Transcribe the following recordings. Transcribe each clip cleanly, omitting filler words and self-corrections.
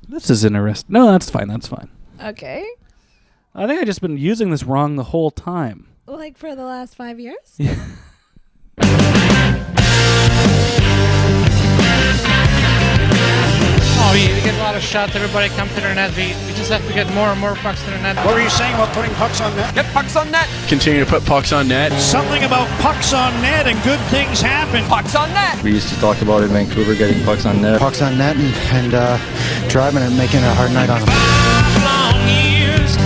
This is interesting. No, that's fine. That's fine. Okay. I think I've just been using this wrong the whole time. Like for the last 5 years? Yeah. Oh, we get a lot of shots. Everybody come to the net. We just have to get more and more pucks to the net. What were you saying about putting pucks on net? Get pucks on net. Continue to put pucks on net. Something about pucks on net and good things happen. Pucks on net. We used to talk about in Vancouver getting pucks on net. Pucks on net and driving and making a hard night on them. 5 long years.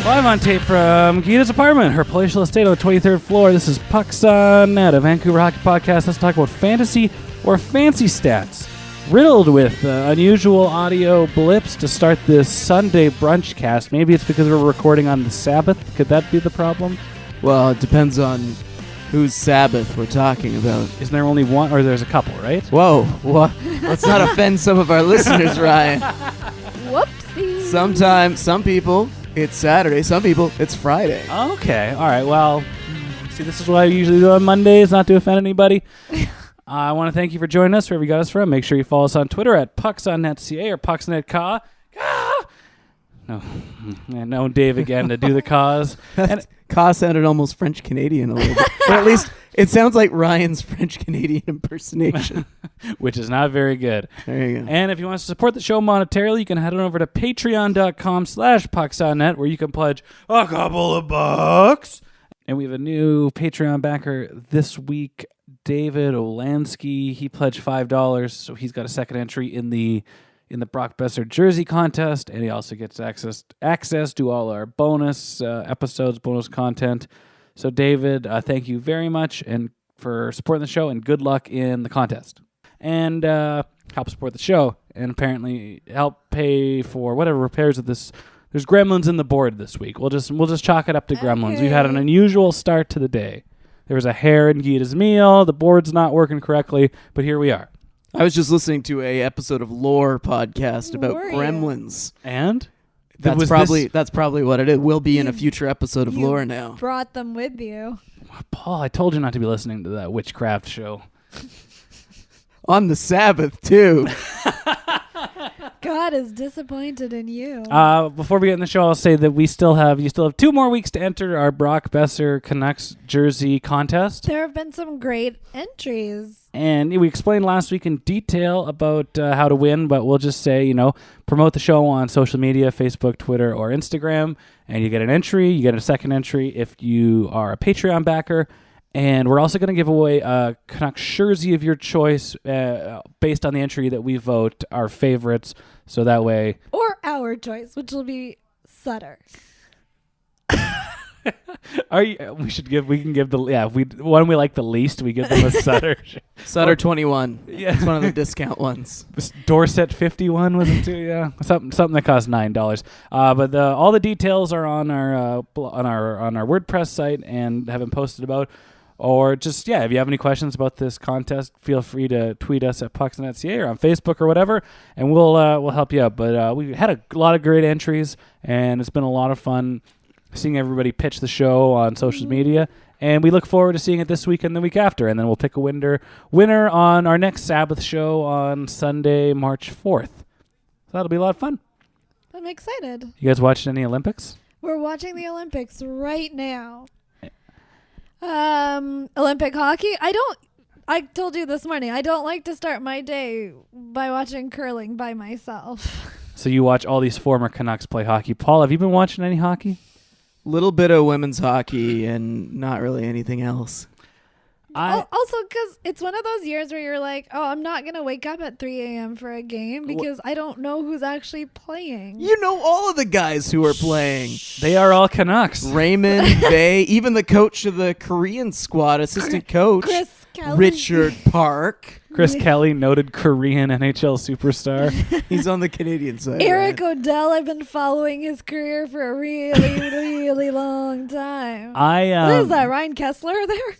Live on tape from Geeta's apartment, her palatial estate on the 23rd floor. This is Pucks on Net, a Vancouver hockey podcast. Let's talk about fantasy or fancy stats. Riddled with unusual audio blips to start this Sunday brunchcast. Maybe it's because we're recording on the Sabbath. Could that be the problem? Well, it depends on whose Sabbath we're talking about. Isn't there only one, or there's a couple, right? Whoa, what? Let's not offend some of our listeners, Ryan. Whoopsie. Sometimes, some people, it's Saturday. Some people, it's Friday. Okay, all right. Well, see, this is what I usually do on Mondays, not to offend anybody. I want to thank you for joining us wherever you got us from. Make sure you follow us on Twitter at pucksonnetca or pucksnetca. No, Dave again to do the cause. And Ka sounded almost French-Canadian a little bit. Or at least it sounds like Ryan's French-Canadian impersonation. Which is not very good. There you go. And if you want to support the show monetarily, you can head on over to patreon.com/pucksonnet where you can pledge a couple of bucks. And we have a new Patreon backer this week, David Olansky. He pledged $5, so he's got a second entry in the Brock Boeser jersey contest, and he also gets access to all our bonus episodes, bonus content. So, David, thank you very much and for supporting the show, and good luck in the contest. And help support the show, and apparently help pay for whatever repairs of this. There's gremlins in the board this week. We'll just chalk it up to gremlins. We've had an unusual start to the day. There was a hair in Geeta's meal. The board's not working correctly, but here we are. I was just listening to a episode of Lore podcast about gremlins. And? That's probably what it is. Will be in a future episode of Lore now. Brought them with you. Paul, I told you not to be listening to that witchcraft show. On the Sabbath, too. God is disappointed in you. Before we get in the show, I'll say that you still have 2 more weeks to enter our Brock Boeser Canucks jersey contest. There have been some great entries. And we explained last week in detail about how to win, but we'll just say, promote the show on social media, Facebook, Twitter, or Instagram, and you get an entry. You get a second entry if you are a Patreon backer. And we're also going to give away a Canucks jersey of your choice based on the entry that we vote our favorites. So that way... Or our choice, which will be Sutter. We can give one we like the least, we give them a Sutter. Sutter 21. Yeah. It's one of the discount ones. Dorset 51 was it too? Yeah. Something that cost $9. But all the details are on our WordPress site and have been posted about. Or just, if you have any questions about this contest, feel free to tweet us at pucksonnetca or on Facebook or whatever, and we'll help you out. But we've had a lot of great entries, and it's been a lot of fun seeing everybody pitch the show on social media. And we look forward to seeing it this week and the week after. And then we'll pick a winner on our next Sabbath show on Sunday, March 4th. So that'll be a lot of fun. I'm excited. You guys watched any Olympics? We're watching the Olympics right now. Olympic hockey. I told you this morning, I don't like to start my day by watching curling by myself. So you watch all these former Canucks play hockey. Paul, have you been watching any hockey? Little bit of women's hockey and not really anything else. Also, because it's one of those years where you're like, oh, I'm not going to wake up at 3 a.m. for a game because I don't know who's actually playing. You know all of the guys who are playing. They are all Canucks. Raymond, Bay, even the coach of the Korean squad, assistant coach, Chris Kelly. Richard Park. Chris Kelly, noted Korean NHL superstar. He's on the Canadian side. Eric O'Dell, I've been following his career for a really, really long time. What is that, Ryan Kessler there?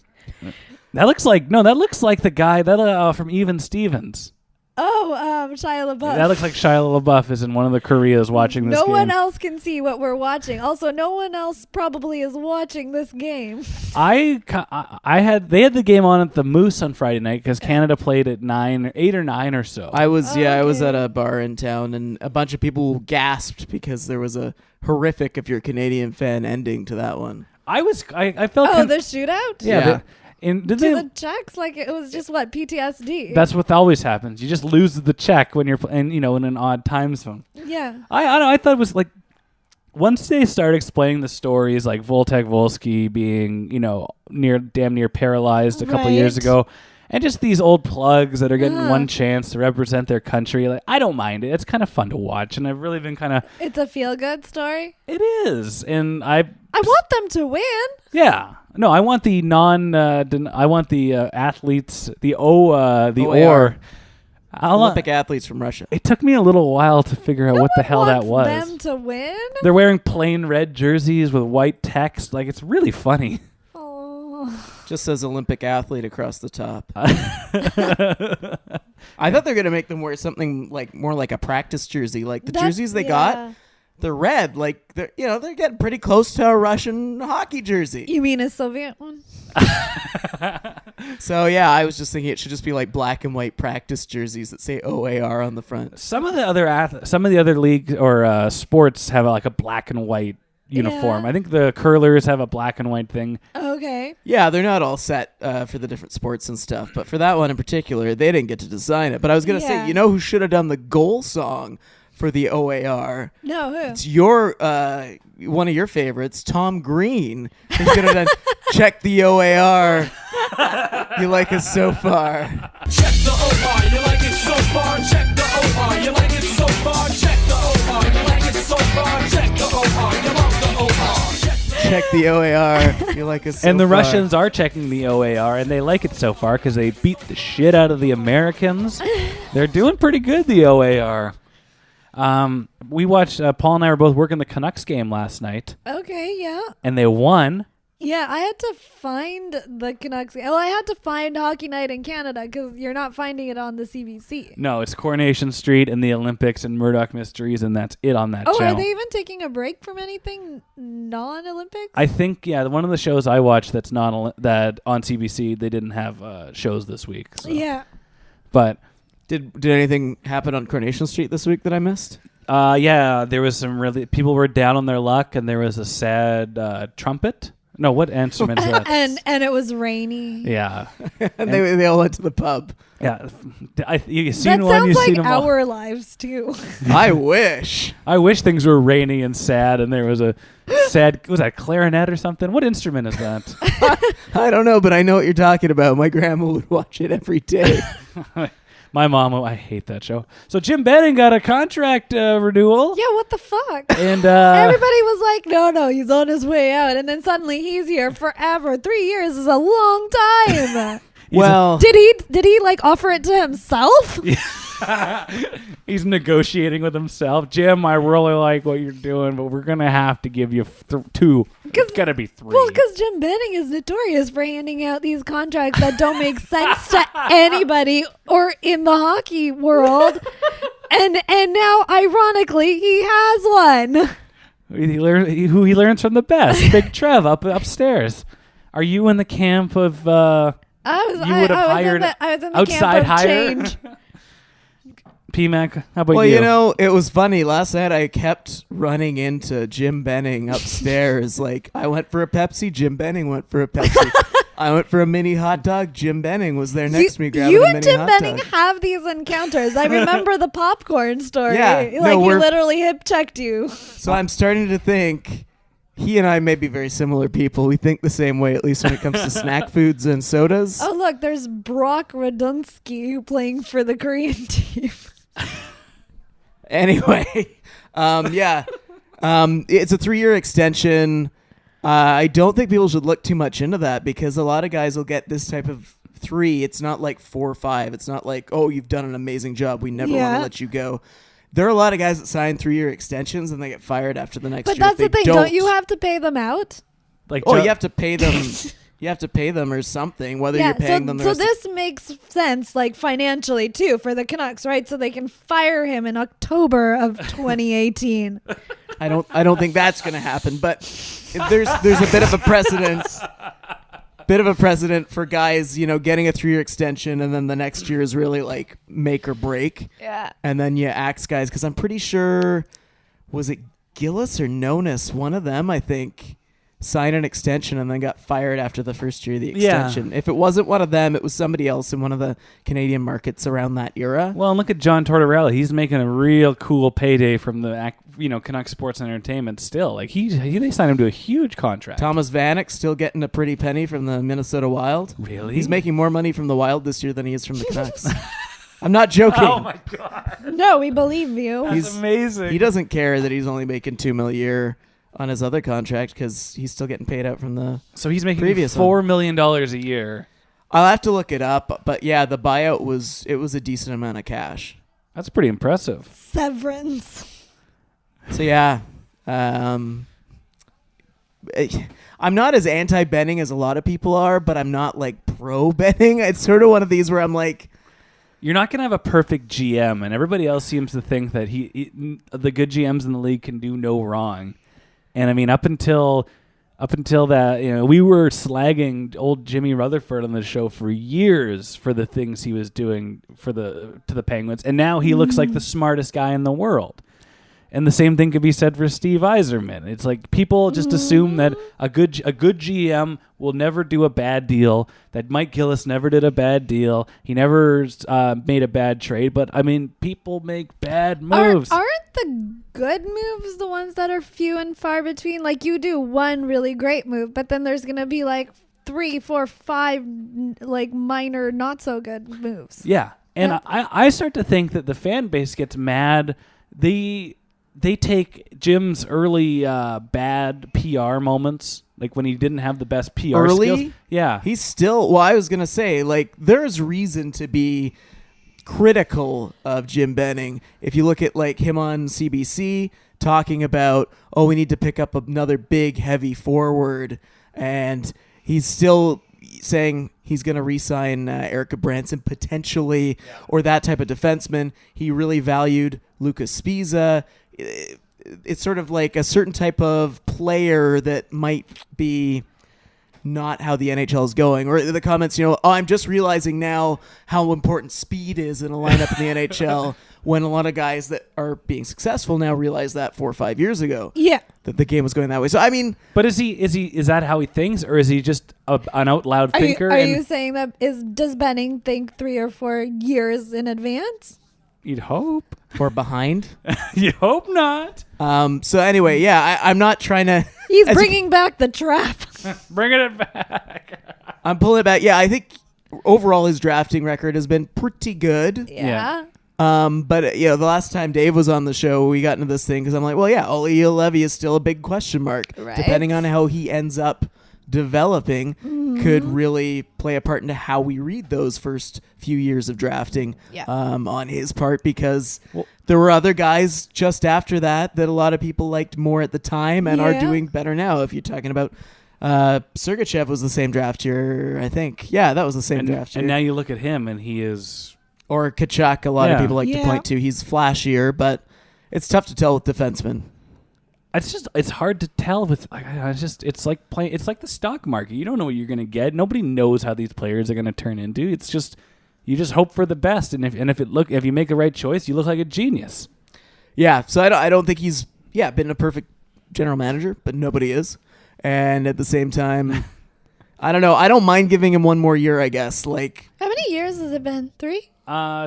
That looks like the guy that from Even Stevens. Shia LaBeouf. That looks like Shia LaBeouf is in one of the Koreas watching this no game. one else can see what we're watching. Also, no one else probably is watching this game. They had the game on at the Moose on Friday night because Canada played at 8 or 9 or so. I was at a bar in town, and a bunch of people gasped because there was a horrific, if you're a Canadian fan, ending to that one. I felt the shootout? Yeah. The Czechs, like it was just PTSD. That's what always happens. You just lose the check when you're playing, in an odd time zone. Yeah. I don't know. I thought it was like once they start explaining the stories, like Voltek Volsky being, damn near paralyzed a couple years ago, and just these old plugs that are getting one chance to represent their country. Like, I don't mind it. It's kind of fun to watch, and I've really been kind of. It's a feel-good story. It is, and I want them to win. Yeah. No, I want the I want the athletes, the O.A.R. Olympic athletes from Russia. It took me a little while to figure out what the hell that was. Them to win? They're wearing plain red jerseys with white text. Like, it's really funny. Oh. Just says Olympic athlete across the top. I thought they're gonna make them wear something like more like a practice jersey, like the jerseys they got. They're red, like they're getting pretty close to a Russian hockey jersey. You mean a Soviet one? So yeah, I was just thinking it should just be like black and white practice jerseys that say O.A.R. on the front. Some of the other leagues or sports have like a black and white uniform. I think the curlers have a black and white thing. Okay. Yeah, they're not all set for the different sports and stuff, but for that one in particular, they didn't get to design it. But I was gonna say, who should have done the goal song for the O.A.R. No, who? It's your one of your favorites, Tom Green. He's gonna done check the O.A.R. You like it so far. Check the O.R. You like it so far. Check the O.R. You like it so far. Check the O.R. You like it so far. Check the O.R. You love the O.R. Check the O.A.R. You like it so far. And the Russians are checking the O.A.R. and they like it so far because they beat the shit out of the Americans. They're doing pretty good, the O.A.R. We watched, Paul and I were both working the Canucks game last night. Okay, yeah. And they won. Yeah, I had to find the Canucks. Well, I had to find Hockey Night in Canada because you're not finding it on the CBC. No, it's Coronation Street and the Olympics and Murdoch Mysteries, and that's it on that channel. Are they even taking a break from anything non-Olympics? I think, one of the shows I watched that on CBC, they didn't have shows this week. So. Yeah. But... Did anything happen on Coronation Street this week that I missed? There was some people were down on their luck, and there was a sad trumpet. No, what instrument is that? and it was rainy. Yeah. and they all went to the pub. Yeah. You've seen that one, sounds you've like seen them all. our lives, too. I wish. I wish things were rainy and sad, and there was a sad, was that clarinet or something? What instrument is that? I don't know, but I know what you're talking about. My grandma would watch it every day. My mom, I hate that show. So Jim Benning got a contract renewal. Yeah, what the fuck? And everybody was like, no, he's on his way out. And then suddenly he's here forever. 3 years is a long time. Well, did he like offer it to himself? He's negotiating with himself. Jim, I really like what you're doing, but we're going to have to give you 2. It's got to be 3. Well, because Jim Benning is notorious for handing out these contracts that don't make sense to anybody or in the hockey world. and now, ironically, he has one. Who he learns from the best. Big Trev upstairs. Are you in the camp of... I was in the outside camp of hire? Change. PMAC, how about Well, it was funny. Last night I kept running into Jim Benning upstairs. Like, I went for a Pepsi, Jim Benning went for a Pepsi. I went for a mini hot dog, Jim Benning was there next to me grabbing a mini hot dog. You and Jim Benning have these encounters. I remember the popcorn story. Yeah, he literally hip-checked you. So I'm starting to think... He and I may be very similar people. We think the same way, at least when it comes to snack foods and sodas. Oh, look, there's Brock Radunsky playing for the Korean team. Anyway, it's a 3-year extension. I don't think people should look too much into that because a lot of guys will get this type of 3. It's not like 4 or 5. It's not like, oh, you've done an amazing job. We never want to let you go. There are a lot of guys that sign 3-year extensions and they get fired after the next year. But that's the thing. Don't you have to pay them out? You have to pay them You have to pay them or something, whether you're paying them. So this makes sense, like financially too, for the Canucks, right? So they can fire him in October of 2018. I don't think that's going to happen, but there's a bit of a precedent. For guys, getting a 3-year extension, and then the next year is really like make or break. Yeah. And then you axe guys, because I'm pretty sure, was it Gillis or Nonis? One of them, I think, signed an extension and then got fired after the first year of the extension. If it wasn't one of them, it was somebody else in one of the Canadian markets around that era. Well, and look at John Tortorella. He's making a real cool payday from the Canucks Sports and Entertainment still. Like they signed him to a huge contract. Thomas Vanek still getting a pretty penny from the Minnesota Wild. Really? He's making more money from the Wild this year than he is from the Canucks. I'm not joking. Oh my God. No, we believe you. That's amazing. He doesn't care that he's only making $2 million a year on his other contract because he's still getting paid out from the So he's making previous $4 million a year. I'll have to look it up, but yeah, the buyout was a decent amount of cash. That's pretty impressive. Severance. So yeah, I'm not as anti-Benning as a lot of people are, but I'm not like pro-Benning. It's sort of one of these where I'm like, you're not going to have a perfect GM, and everybody else seems to think that the good GMs in the league can do no wrong. And I mean, up until that, we were slagging old Jimmy Rutherford on the show for years for the things he was doing to the Penguins, and now he looks like the smartest guy in the world. And the same thing could be said for Steve Yzerman. It's like people just assume that a good GM will never do a bad deal, that Mike Gillis never did a bad deal. He never made a bad trade. But, I mean, people make bad moves. Aren't the good moves the ones that are few and far between? Like, you do one really great move, but then there's going to be like 3, 4, 5 like minor not so good moves. Yeah. And I start to think that the fan base gets mad. They take Jim's early bad PR moments, like when he didn't have the best PR skills. Yeah. He's still, I was going to say, like, there's reason to be critical of Jim Benning. If you look at, like, him on CBC talking about, we need to pick up another big, heavy forward, and he's still saying he's going to re-sign Erica Branson potentially, or that type of defenseman. He really valued Lucas Spiza. It's sort of like a certain type of player that might be not how the NHL is going. Or the comments, I'm just realizing now how important speed is in a lineup in the NHL, when a lot of guys that are being successful now realized that 4 or 5 years ago. Yeah. That the game was going that way. So, I mean... But is that how he thinks, or is he just an out loud thinker? Are you saying that does Benning think 3 or 4 years in advance? You'd hope. Or behind? You hope not. So anyway, yeah, I'm not trying to... He's bringing back the trap. Bringing it back. I'm pulling it back. Yeah, I think overall his drafting record has been pretty good. Yeah. But the last time Dave was on the show, we got into this thing because I'm like, well, yeah, Olli Juolevi is still a big question mark. Right. Depending on how he ends up developing, could really play a part into how we read those first few years of drafting on his part, because there were other guys just after that a lot of people liked more at the time and are doing better now. If you're talking about Sergachev was the same draft year, I think. Yeah, that was the same draft year. And now you look at him and he is... Or Kachuk, a lot of people like to point to. He's flashier, but it's tough to tell with defensemen. It's hard to tell with it's like the stock market. You don't know what you're going to get. Nobody knows how these players are going to turn into. It's just you just hope for the best, and if you make the right choice, you look like a genius. Yeah, so I don't think he's been a perfect general manager, but nobody is. And at the same time, I don't know. I don't mind giving him one more year, I guess. Like, how many years has it been? 3?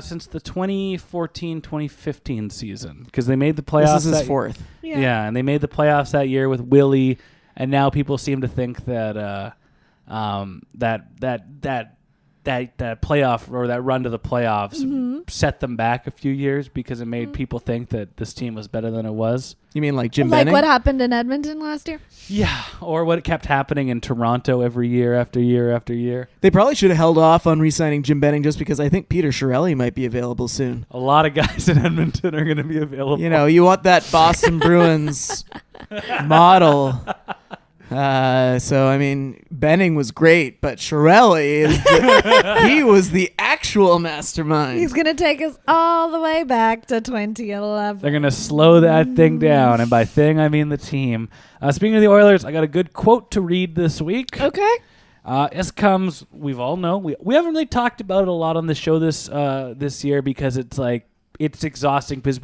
Since the 2014-2015 season, because they made the playoffs. This is his 4th. Yeah, and they made the playoffs that year with Willie, and now people seem to think that that playoff or that run to the playoffs set them back a few years because it made people think that this team was better than it was. You mean like Jim Benning? Like what happened in Edmonton last year? Yeah, or what kept happening in Toronto every year after year after year. They probably should have held off on re-signing Jim Benning just because I think Peter Chiarelli might be available soon. A lot of guys in Edmonton are going to be available. You want that Boston Bruins model. So I mean, Benning was great, but Chiarelli he was the actual mastermind. He's going to take us all the way back to 2011. They're going to slow that thing down. And by thing, I mean the team. Speaking of the Oilers, I got a good quote to read this week. Okay. This comes, we all know, we haven't really talked about it a lot on the show this year because it's like, it's exhausting because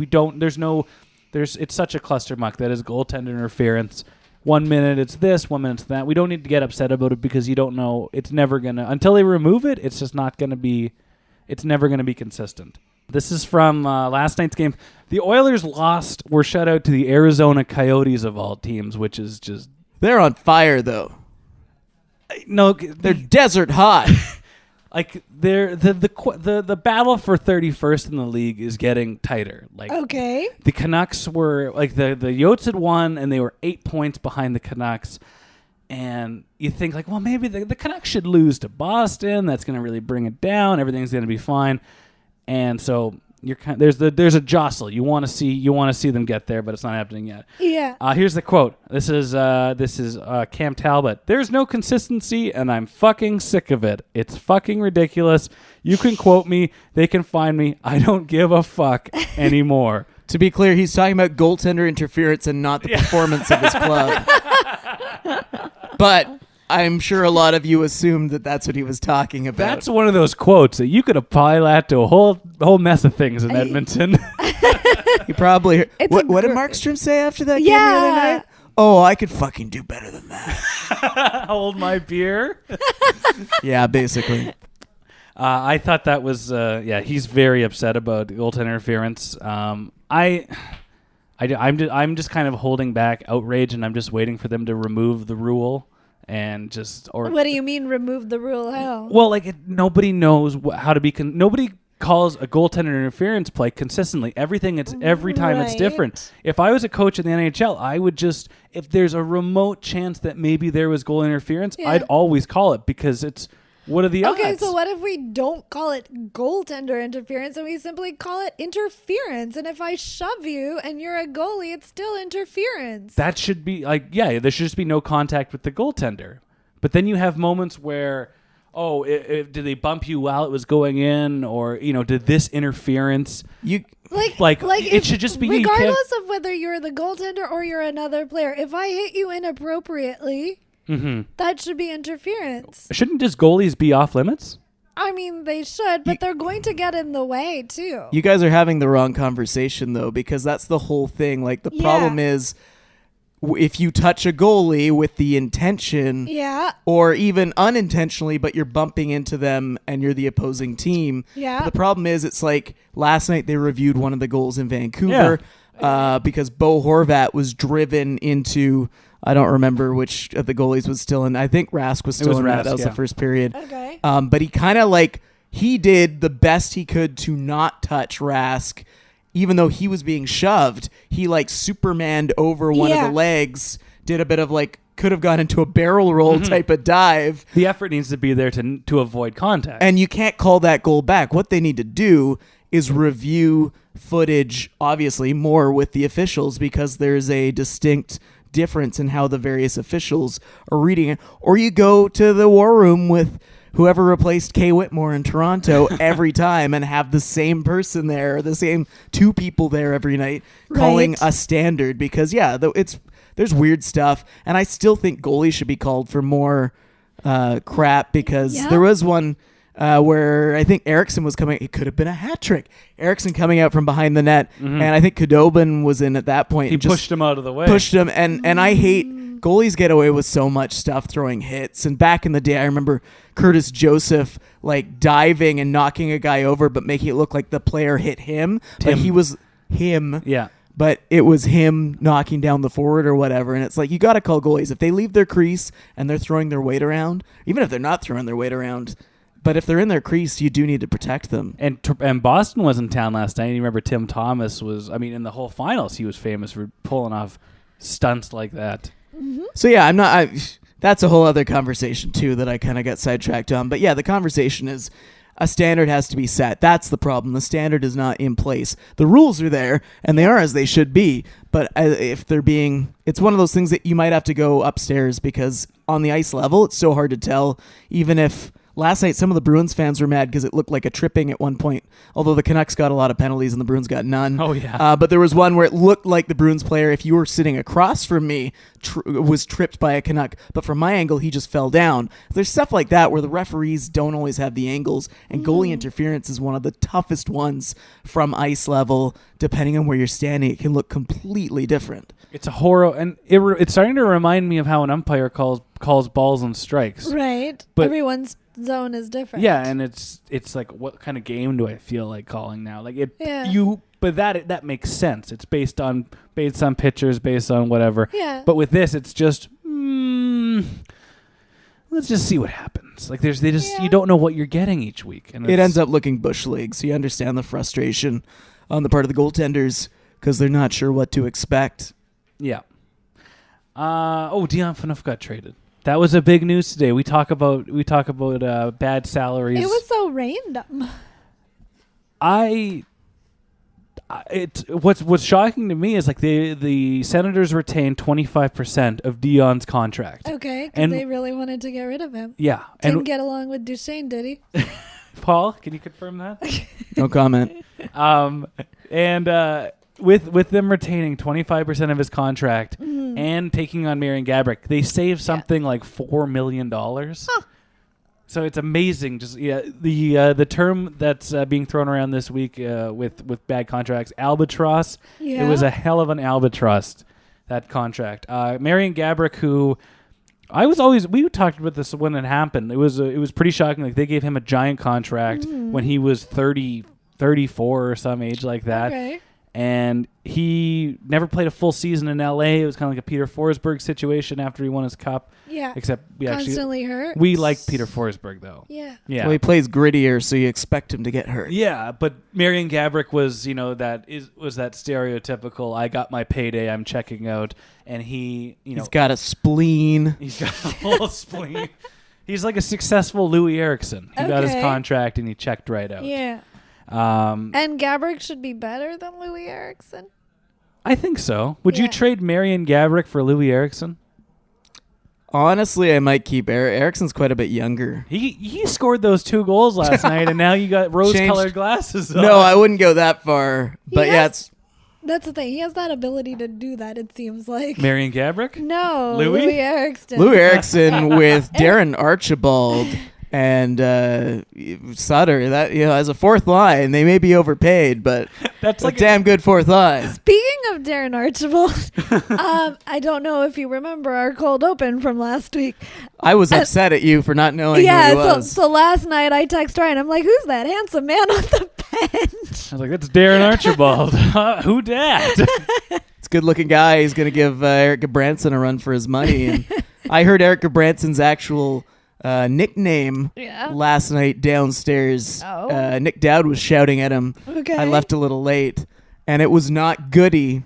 it's such a cluster muck that is goaltender interference. 1 minute it's this, 1 minute it's that. We don't need to get upset about it because you don't know, it's never going to, until they remove it, it's just not going to be, it's never going to be consistent. This is from last night's game. The Oilers were shut out to the Arizona Coyotes of all teams, which is just... They're on fire, though. No, they're desert hot. Like the battle for 31st in the league is getting tighter. Like okay, the Canucks were like the Yotes had won and they were 8 points behind the Canucks, and you think like, well, maybe the Canucks should lose to Boston. That's going to really bring it down. Everything's going to be fine, and so you're there's a jostle. You want to see them get there, but it's not happening yet. Yeah. Here's the quote. This is Cam Talbot. There's no consistency, and I'm fucking sick of it. It's fucking ridiculous. You can quote me. They can find me. I don't give a fuck anymore. To be clear, he's talking about goaltender interference and not the performance of his club. But I'm sure a lot of you assumed that that's what he was talking about. That's one of those quotes that you could apply that to a whole mess of things in Edmonton. He probably heard. What did Markstrom say after that game the other night? Oh, I could fucking do better than that. Hold my beer. Yeah, basically. I thought that was he's very upset about goaltender interference. I'm just kind of holding back outrage, and I'm just waiting for them to remove the rule. And what do you mean remove the rule? How? Well, like nobody knows how to be. Nobody calls a goaltender interference play consistently. Every time it's different. If I was a coach in the NHL, I would just, if there's a remote chance that maybe there was goal interference, I'd always call it because it's. What are the odds? Okay, so what if we don't call it goaltender interference and we simply call it interference? And if I shove you and you're a goalie, it's still interference. That should be there should just be no contact with the goaltender. But then you have moments where, did they bump you while it was going in, or did this interference? It should just be regardless of whether you're the goaltender or you're another player. If I hit you inappropriately. Mm-hmm. That should be interference. Shouldn't just goalies be off limits? I mean, they should, but they're going to get in the way, too. You guys are having the wrong conversation, though, because that's the whole thing. Like, the problem is, if you touch a goalie with the intention, or even unintentionally, but you're bumping into them and you're the opposing team, the problem is, it's like last night they reviewed one of the goals in Vancouver because Bo Horvat was driven into... I don't remember which of the goalies was still in. I think Rask was still in that. That was the first period. Okay. But he kind of he did the best he could to not touch Rask, even though he was being shoved. He Supermaned over one of the legs, did a bit of could have gone into a barrel roll type of dive. The effort needs to be there to avoid contact. And you can't call that goal back. What they need to do is review footage, obviously, more with the officials because there's a distinct difference in how the various officials are reading it. Or you go to the war room with whoever replaced Kay Whitmore in Toronto every time and have the same person there, or the same two people there every night calling a standard because there's weird stuff. And I still think goalies should be called for more crap because there was one where I think Eriksson was coming. It could have been a hat trick. Eriksson coming out from behind the net, and I think Khudobin was in at that point. He pushed him out of the way. Pushed him, and I hate goalies get away with so much stuff throwing hits. And back in the day, I remember Curtis Joseph diving and knocking a guy over, but making it look like the player hit him. But he was him. Yeah. But it was him knocking down the forward or whatever. And it's like, you got to call goalies. If they leave their crease and they're throwing their weight around, even if they're not throwing their weight around, but if they're in their crease, you do need to protect them. And Boston was in town last night. You remember Tim Thomas was, in the whole finals, he was famous for pulling off stunts like that. Mm-hmm. So, that's a whole other conversation, too, that I kind of got sidetracked on. But, the conversation is, a standard has to be set. That's the problem. The standard is not in place. The rules are there, and they are as they should be. But if they're being, it's one of those things that you might have to go upstairs because on the ice level, it's so hard to tell. Even if last night some of the Bruins fans were mad because it looked like a tripping at one point, although the Canucks got a lot of penalties and the Bruins got none. Oh, yeah. But there was one where it looked like the Bruins player, if you were sitting across from me, was tripped by a Canuck. But from my angle, he just fell down. There's stuff like that where the referees don't always have the angles, and goalie interference is one of the toughest ones from ice level. Depending on where you're standing, it can look completely different. It's a horror, and it's starting to remind me of how an umpire calls balls and strikes. Right. But Everyone's zone is different. yeah, and it's like, what kind of game do I feel like calling now? Like it, Yeah. but that makes sense. It's based on pictures, based on whatever. Yeah. But with this, it's just let's just see what happens. Like you don't know what you're getting each week, and It ends up looking bush league, so you understand the frustration on the part of the goaltenders because they're not sure what to expect. Yeah. Dion Phaneuf got traded. That was a big news today. We talk about bad salaries. It was so random. What's shocking to me is like the Senators retained 25% of Dion's contract. Okay, because And- they really wanted to get rid of him. Yeah. Didn't get along with Duchesne, did he? Paul, can you confirm that? No comment. With them retaining 25% of his contract and taking on Marian Gaborik, they saved something like $4 million. So it's amazing. Just the term that's being thrown around this week with bad contracts, albatross. Yeah. It was a hell of an albatross, that contract. Marian Gaborik, who we talked about this when it happened. It was pretty shocking. Like they gave him a giant contract when he was 30, 34 or some age like that. Okay. And he never played a full season in LA. It was kind of like a Peter Forsberg situation after he won his cup. Yeah. Except Constantly hurt. we like Peter Forsberg though. Yeah. Yeah. Well, he plays grittier, so you expect him to get hurt. Yeah, but Marian Gaborik was that stereotypical. I got my payday. I'm checking out, and he's got a spleen. He's got a whole spleen. He's like a successful Louis Eriksson. He got his Okay. contract and he checked right out. Yeah. Um, And Gaborik should be better than Louis Eriksson. I think so. Would you Yeah. trade Marian Gaborik for Louis Eriksson? Honestly, I might keep Eriksson's quite a bit younger. He scored those 2 goals last night, and now you got rose-colored glasses on. No, I wouldn't go that far. But He yeah, has- it's That's the thing. He has that ability to do that, it seems like. Marian Gaborik? No. Louis? Eriksson. Louis Eriksson with Darren Archibald and Sutter. That as a fourth line, they may be overpaid, but That's like a damn good fourth line. Speaking of Darren Archibald, I don't know if you remember our cold open from last week. I was upset at you for not knowing who he was. So last night I text Ryan. I'm like, who's that handsome man on the bench? I was like, that's Darren Archibald. Who dat? It's a good-looking guy. He's going to give Erik Karlsson a run for his money. And I heard Erik Karlsson's actual nickname last night downstairs. Oh. Nick Dowd was shouting at him. Okay. I left a little late, and it was not Goody.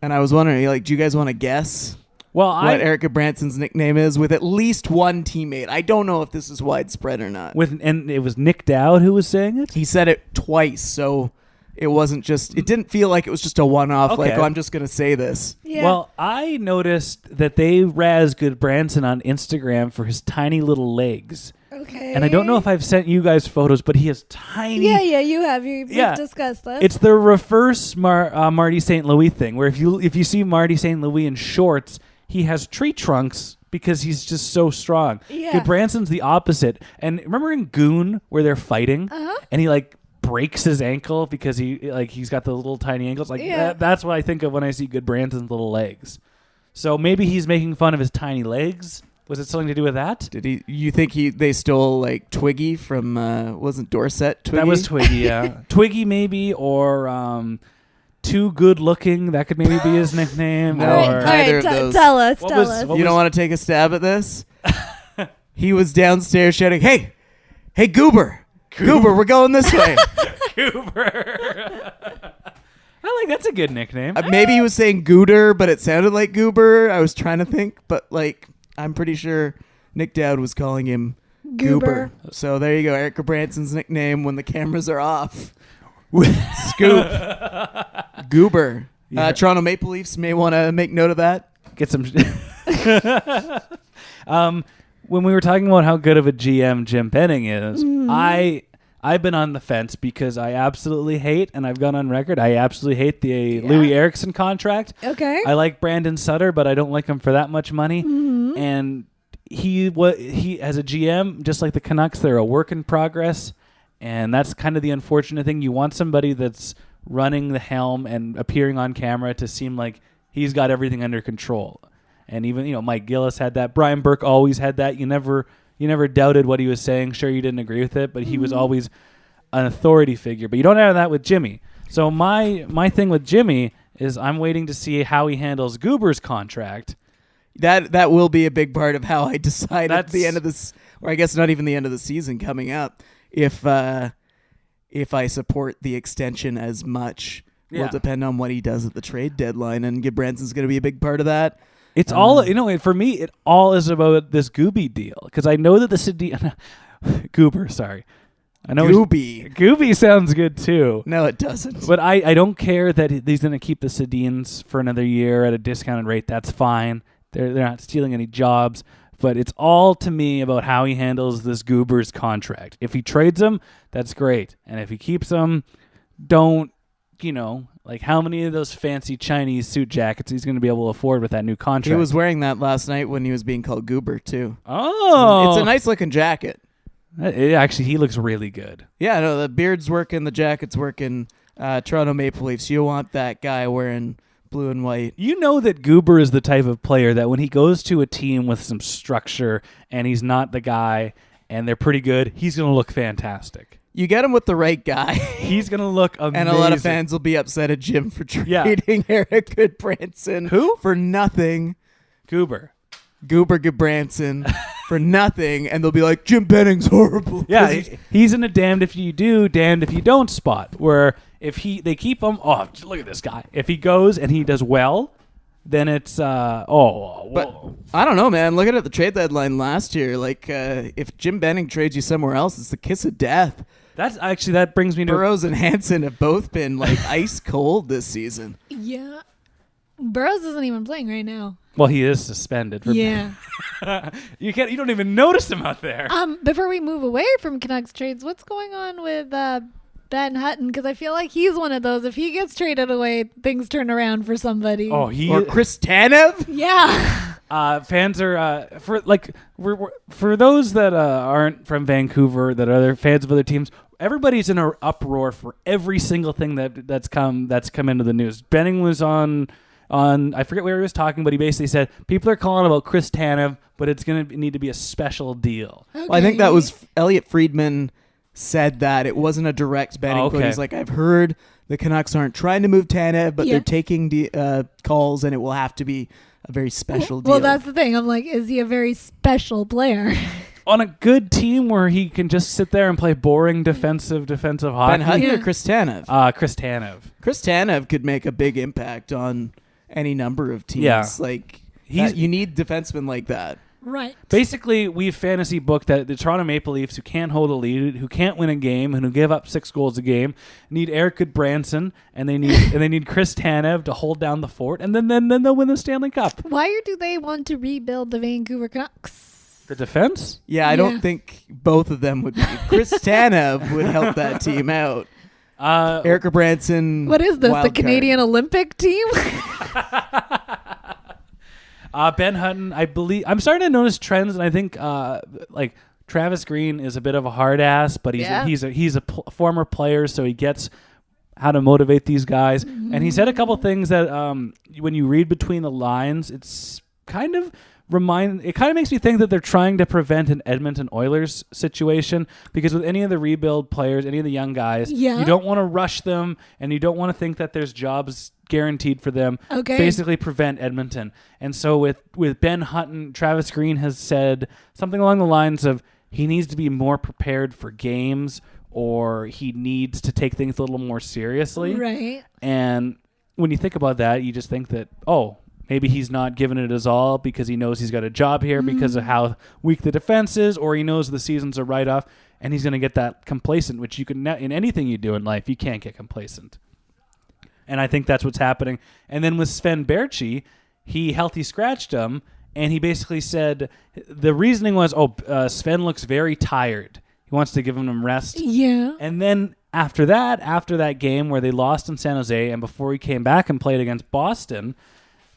And I was wondering, do you guys want to guess Well, what Erik Karlsson's nickname is with at least one teammate? I don't know if this is widespread or not. and it was Nick Dowd who was saying it? He said it twice, so it wasn't just. It didn't feel like it was just a one-off. Okay. Like, I'm just gonna say this. Yeah. Well, I noticed that they razz Goodbranson on Instagram for his tiny little legs. okay. And I don't know if I've sent you guys photos, but he has tiny... Yeah, you have. We've discussed this. It's the reverse Marty St. Louis thing, where if you see Marty St. Louis in shorts, he has tree trunks because he's just so strong. Yeah. Goodbranson's the opposite. And remember in Goon where they're fighting, and he breaks his ankle because he's got the little tiny ankles. That's what I think of when I see Goodbranson's little legs. So maybe he's making fun of his tiny legs. Was it something to do with that? Did he? You think they stole Twiggy from? Wasn't Dorset Twiggy? That was Twiggy, yeah. Twiggy maybe, or Too Good Looking. That could maybe be his nickname. No, all or right, neither of those. tell us. What Tell was- us. what You don't want to take a stab at this? He was downstairs shouting, "Hey, Goober, we're going this way." Goober. That's a good nickname. Maybe he was saying Gooter, but it sounded like Goober. I was trying to think, but I'm pretty sure Nick Dowd was calling him Goober. So there you go. Erik Karlsson's nickname when the cameras are off. Scoop. Goober. Yeah. Toronto Maple Leafs may want to make note of that. Get some. When we were talking about how good of a GM Jim Benning is, I've been on the fence because I absolutely hate, and I've gone on record, I absolutely hate the Louis Eriksson contract. Okay. I like Brandon Sutter, but I don't like him for that much money. And he as a GM, just like the Canucks, they're a work in progress, and that's kind of the unfortunate thing. You want somebody that's running the helm and appearing on camera to seem like he's got everything under control. And even, Mike Gillis had that. Brian Burke always had that. You never doubted what he was saying. Sure, you didn't agree with it, but he was always an authority figure. But you don't have that with Jimmy. So my thing with Jimmy is I'm waiting to see how he handles Goober's contract. That will be a big part of how I decide at the end of this, or I guess not even the end of the season coming up, if I support the extension as much. Yeah. Will depend on what he does at the trade deadline, and Gudbranson's going to be a big part of that. It's all, for me, it all is about this Gooby deal. Because I know that the city... Goober, sorry. I know Gooby. Gooby sounds good, too. No, it doesn't. But I don't care that he's going to keep the Sedins for another year at a discounted rate. That's fine. They're not stealing any jobs. But it's all, to me, about how he handles this Goober's contract. If he trades him, that's great. And if he keeps him, don't... like how many of those fancy Chinese suit jackets he's going to be able to afford with that new contract. He was wearing that last night when he was being called Goober, too. Oh. It's a nice-looking jacket. Actually, he looks really good. Yeah, no, the beard's working, the jacket's working. Toronto Maple Leafs, you want that guy wearing blue and white. You know that Goober is the type of player that when he goes to a team with some structure and he's not the guy and they're pretty good, he's going to look fantastic. You get him with the right guy. He's going to look amazing. And a lot of fans will be upset at Jim for trading Erik Gudbranson. Who? For nothing. Goober Gudbranson for nothing. And they'll be like, Jim Benning's horrible. Yeah, he's in a damned if you do, damned if you don't spot. Where if they keep him, look at this guy. If he goes and he does well, then it's, But I don't know, man. Looking at the trade deadline last year, if Jim Benning trades you somewhere else, it's the kiss of death. That brings me to... Burrows and Hansen have both been, ice cold this season. Yeah. Burrows isn't even playing right now. Well, he is suspended. Yeah. You don't even notice him out there. Before we move away from Canucks trades, what's going on with Ben Hutton? Because I feel like he's one of those. If he gets traded away, things turn around for somebody. Oh, or Chris Tanev? Yeah. Fans are for those that aren't from Vancouver, that are other fans of other teams. Everybody's in an uproar for every single thing that's come into the news. Benning was on I forget where he was talking, but he basically said people are calling about Chris Tanev, but it's going to need to be a special deal. Okay. Well, I think that was Elliot Friedman said that. It wasn't a direct Benning quote. He's like, I've heard the Canucks aren't trying to move Tanev, but they're taking calls, and it will have to be a very special deal. Well, that's the thing. I'm like, is he a very special player? On a good team where he can just sit there and play boring defensive hockey. Ben Hutton or Chris Tanev? Chris Tanev. Chris Tanev could make a big impact on any number of teams. Yeah. You need defensemen like that. Right. Basically, we've fantasy booked that the Toronto Maple Leafs, who can't hold a lead, who can't win a game, and who give up 6 goals a game, need Erik Gudbranson, and they need Chris Tanev to hold down the fort, and then they'll win the Stanley Cup. Why do they want to rebuild the Vancouver Canucks? The defense? Yeah, I don't think both of them would be. Chris Tanev would help that team out. Erik Gudbranson. What is this? The Canadian Olympic team? Ben Hutton, I believe. I'm starting to notice trends, and I think Travis Green is a bit of a hard ass, but he's a former player, so he gets how to motivate these guys. Mm-hmm. And he said a couple things that when you read between the lines, it's kind of makes me think that they're trying to prevent an Edmonton Oilers situation, because with any of the rebuild players, any of the young guys, you don't want to rush them, and you don't want to think that there's jobs guaranteed for them. Okay. Basically prevent Edmonton. And so with Ben Hutton, Travis Green has said something along the lines of he needs to be more prepared for games, or he needs to take things a little more seriously. Right. And when you think about that, you just think that, maybe he's not giving it his all because he knows he's got a job here because of how weak the defense is, or he knows the season's a write-off, and he's going to get that complacent, which you can in anything you do in life, you can't get complacent. And I think that's what's happening. And then with Sven Berchi, he healthy scratched him, and he basically said the reasoning was, Sven looks very tired. He wants to give him rest. Yeah. And then after that game where they lost in San Jose, and before he came back and played against Boston,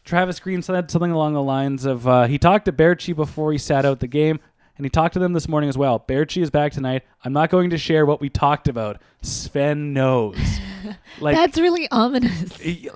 Travis Green said something along the lines of he talked to Berchi before he sat out the game, and he talked to them this morning as well. Berchi is back tonight. I'm not going to share what we talked about. Sven knows. That's really ominous. He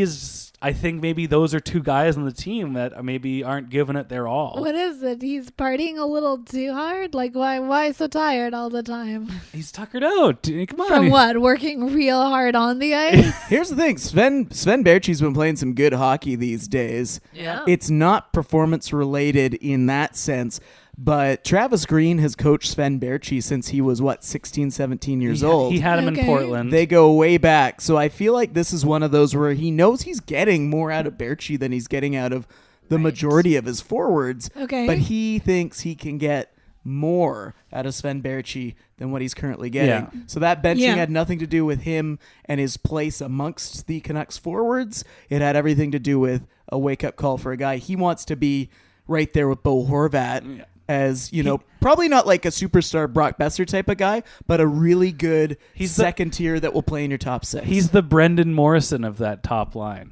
is. I think maybe those are two guys on the team that maybe aren't giving it their all. What is it? He's partying a little too hard? Like, why so tired all the time? He's tuckered out. Come on. From what? Working real hard on the ice? Here's the thing. Sven Berchi's been playing some good hockey these days. Yeah. It's not performance related in that sense, but Travis Green has coached Sven Berchi since he was, 16, 17 years old. He had him in Okay. Portland. They go way back. So I feel like this is one of those where he knows he's getting more out of Berchi than he's getting out of the majority of his forwards. Okay. But he thinks he can get more out of Sven Berchi than what he's currently getting. Yeah. So that benching Yeah. had nothing to do with him and his place amongst the Canucks forwards. It had everything to do with a wake-up call for a guy. He wants to be right there with Bo Horvat. Yeah. As, probably not like a superstar Brock Boeser type of guy, but a really good second tier that will play in your top six. He's the Brendan Morrison of that top line.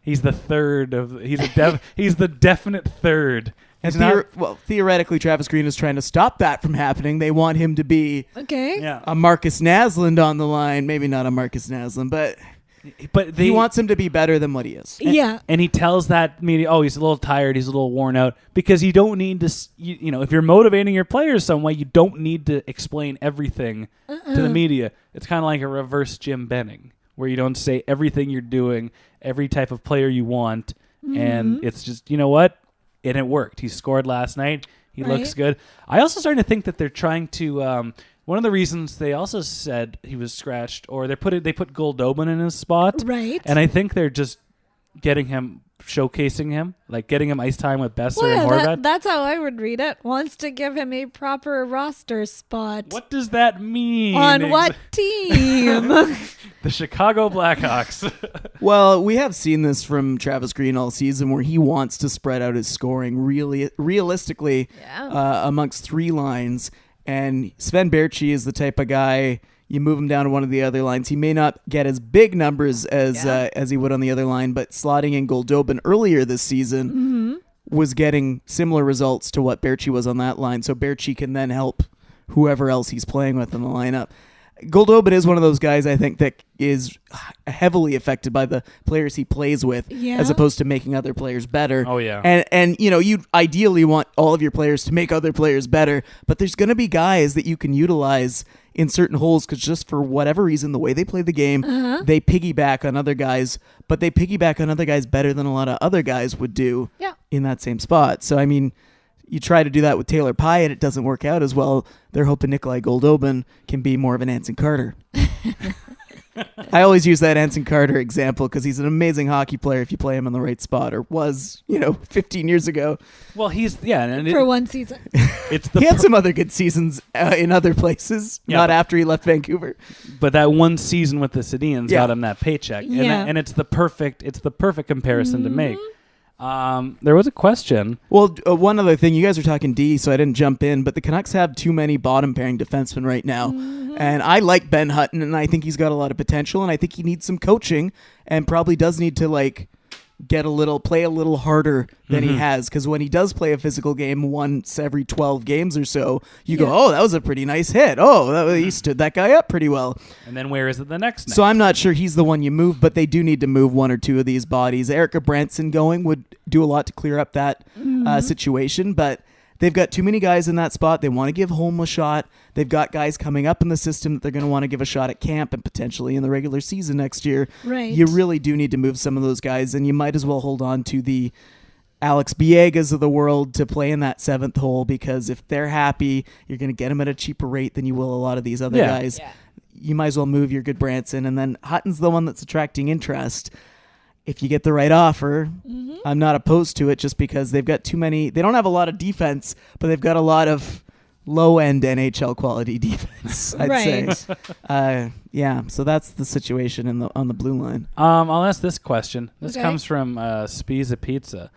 He's the third of. He's the definite third. And He's not, theoretically, Travis Green is trying to stop that from happening. They want him to be Okay. yeah. a Marcus Naslund on the line. Maybe not a Marcus Naslund, but he wants him to be better than what he is. Yeah. And he tells that media, he's a little tired, he's a little worn out, because you don't need to, if you're motivating your players some way, you don't need to explain everything to the media. It's kind of like a reverse Jim Benning, where you don't say everything you're doing, every type of player you want, and it's just, you know what? And it worked. He scored last night. He looks good. I also started to think that they're trying to. One of the reasons they also said he was scratched, or they put Goldobin in his spot, Right. and I think they're just showcasing him, like getting him ice time with Boeser and Horvat. That's how I would read it. Wants to give him a proper roster spot. What does that mean? On what team? The Chicago Blackhawks. Well, we have seen this from Travis Green all season, where he wants to spread out his scoring realistically amongst three lines. And Sven Berchi is the type of guy, you move him down to one of the other lines. He may not get as big numbers as he would on the other line, but slotting in Goldobin earlier this season was getting similar results to what Berchi was on that line. So Berchi can then help whoever else he's playing with in the lineup. Goldobin is one of those guys, I think, that is heavily affected by the players he plays with, as opposed to making other players better. Oh, yeah. And you ideally want all of your players to make other players better, but there's going to be guys that you can utilize in certain holes because just for whatever reason, the way they play the game, they piggyback on other guys, but they piggyback on other guys better than a lot of other guys would do in that same spot. So, I mean, you try to do that with Taylor Pyatt, it doesn't work out as well. They're hoping Nikolai Goldobin can be more of an Anson Carter. I always use that Anson Carter example because he's an amazing hockey player if you play him in the right spot, or was, 15 years ago. Well, For one season. He had some other good seasons in other places, not after he left Vancouver. But that one season with the Sedins got him that paycheck, and it's the perfect comparison to make. There was a question. Well, one other thing, you guys are talking D, so I didn't jump in, but the Canucks have too many bottom pairing defensemen right now. And I like Ben Hutton, and I think he's got a lot of potential, and I think he needs some coaching and probably does need to play a little harder than he has, because when he does play a physical game once every 12 games or so, you go, oh, that was a pretty nice hit. Oh, he stood that guy up pretty well. And then where is it the next night? So I'm not sure he's the one you move, but they do need to move one or two of these bodies. Erik Karlsson going would do a lot to clear up that situation, but they've got too many guys in that spot. They want to give Holm a shot. They've got guys coming up in the system that they're going to want to give a shot at camp and potentially in the regular season next year. Right. You really do need to move some of those guys, and you might as well hold on to the Alex Biegas of the world to play in that seventh hole, because if they're happy, you're going to get them at a cheaper rate than you will a lot of these other guys. Yeah. You might as well move your good Branson, and then Hutton's the one that's attracting interest. if you get the right offer, I'm not opposed to it just because they've got too many. They don't have a lot of defense, but they've got a lot of low-end NHL quality defense, I'd say. Yeah, so that's the situation on the blue line. I'll ask this question. This comes from Spiza Pizza.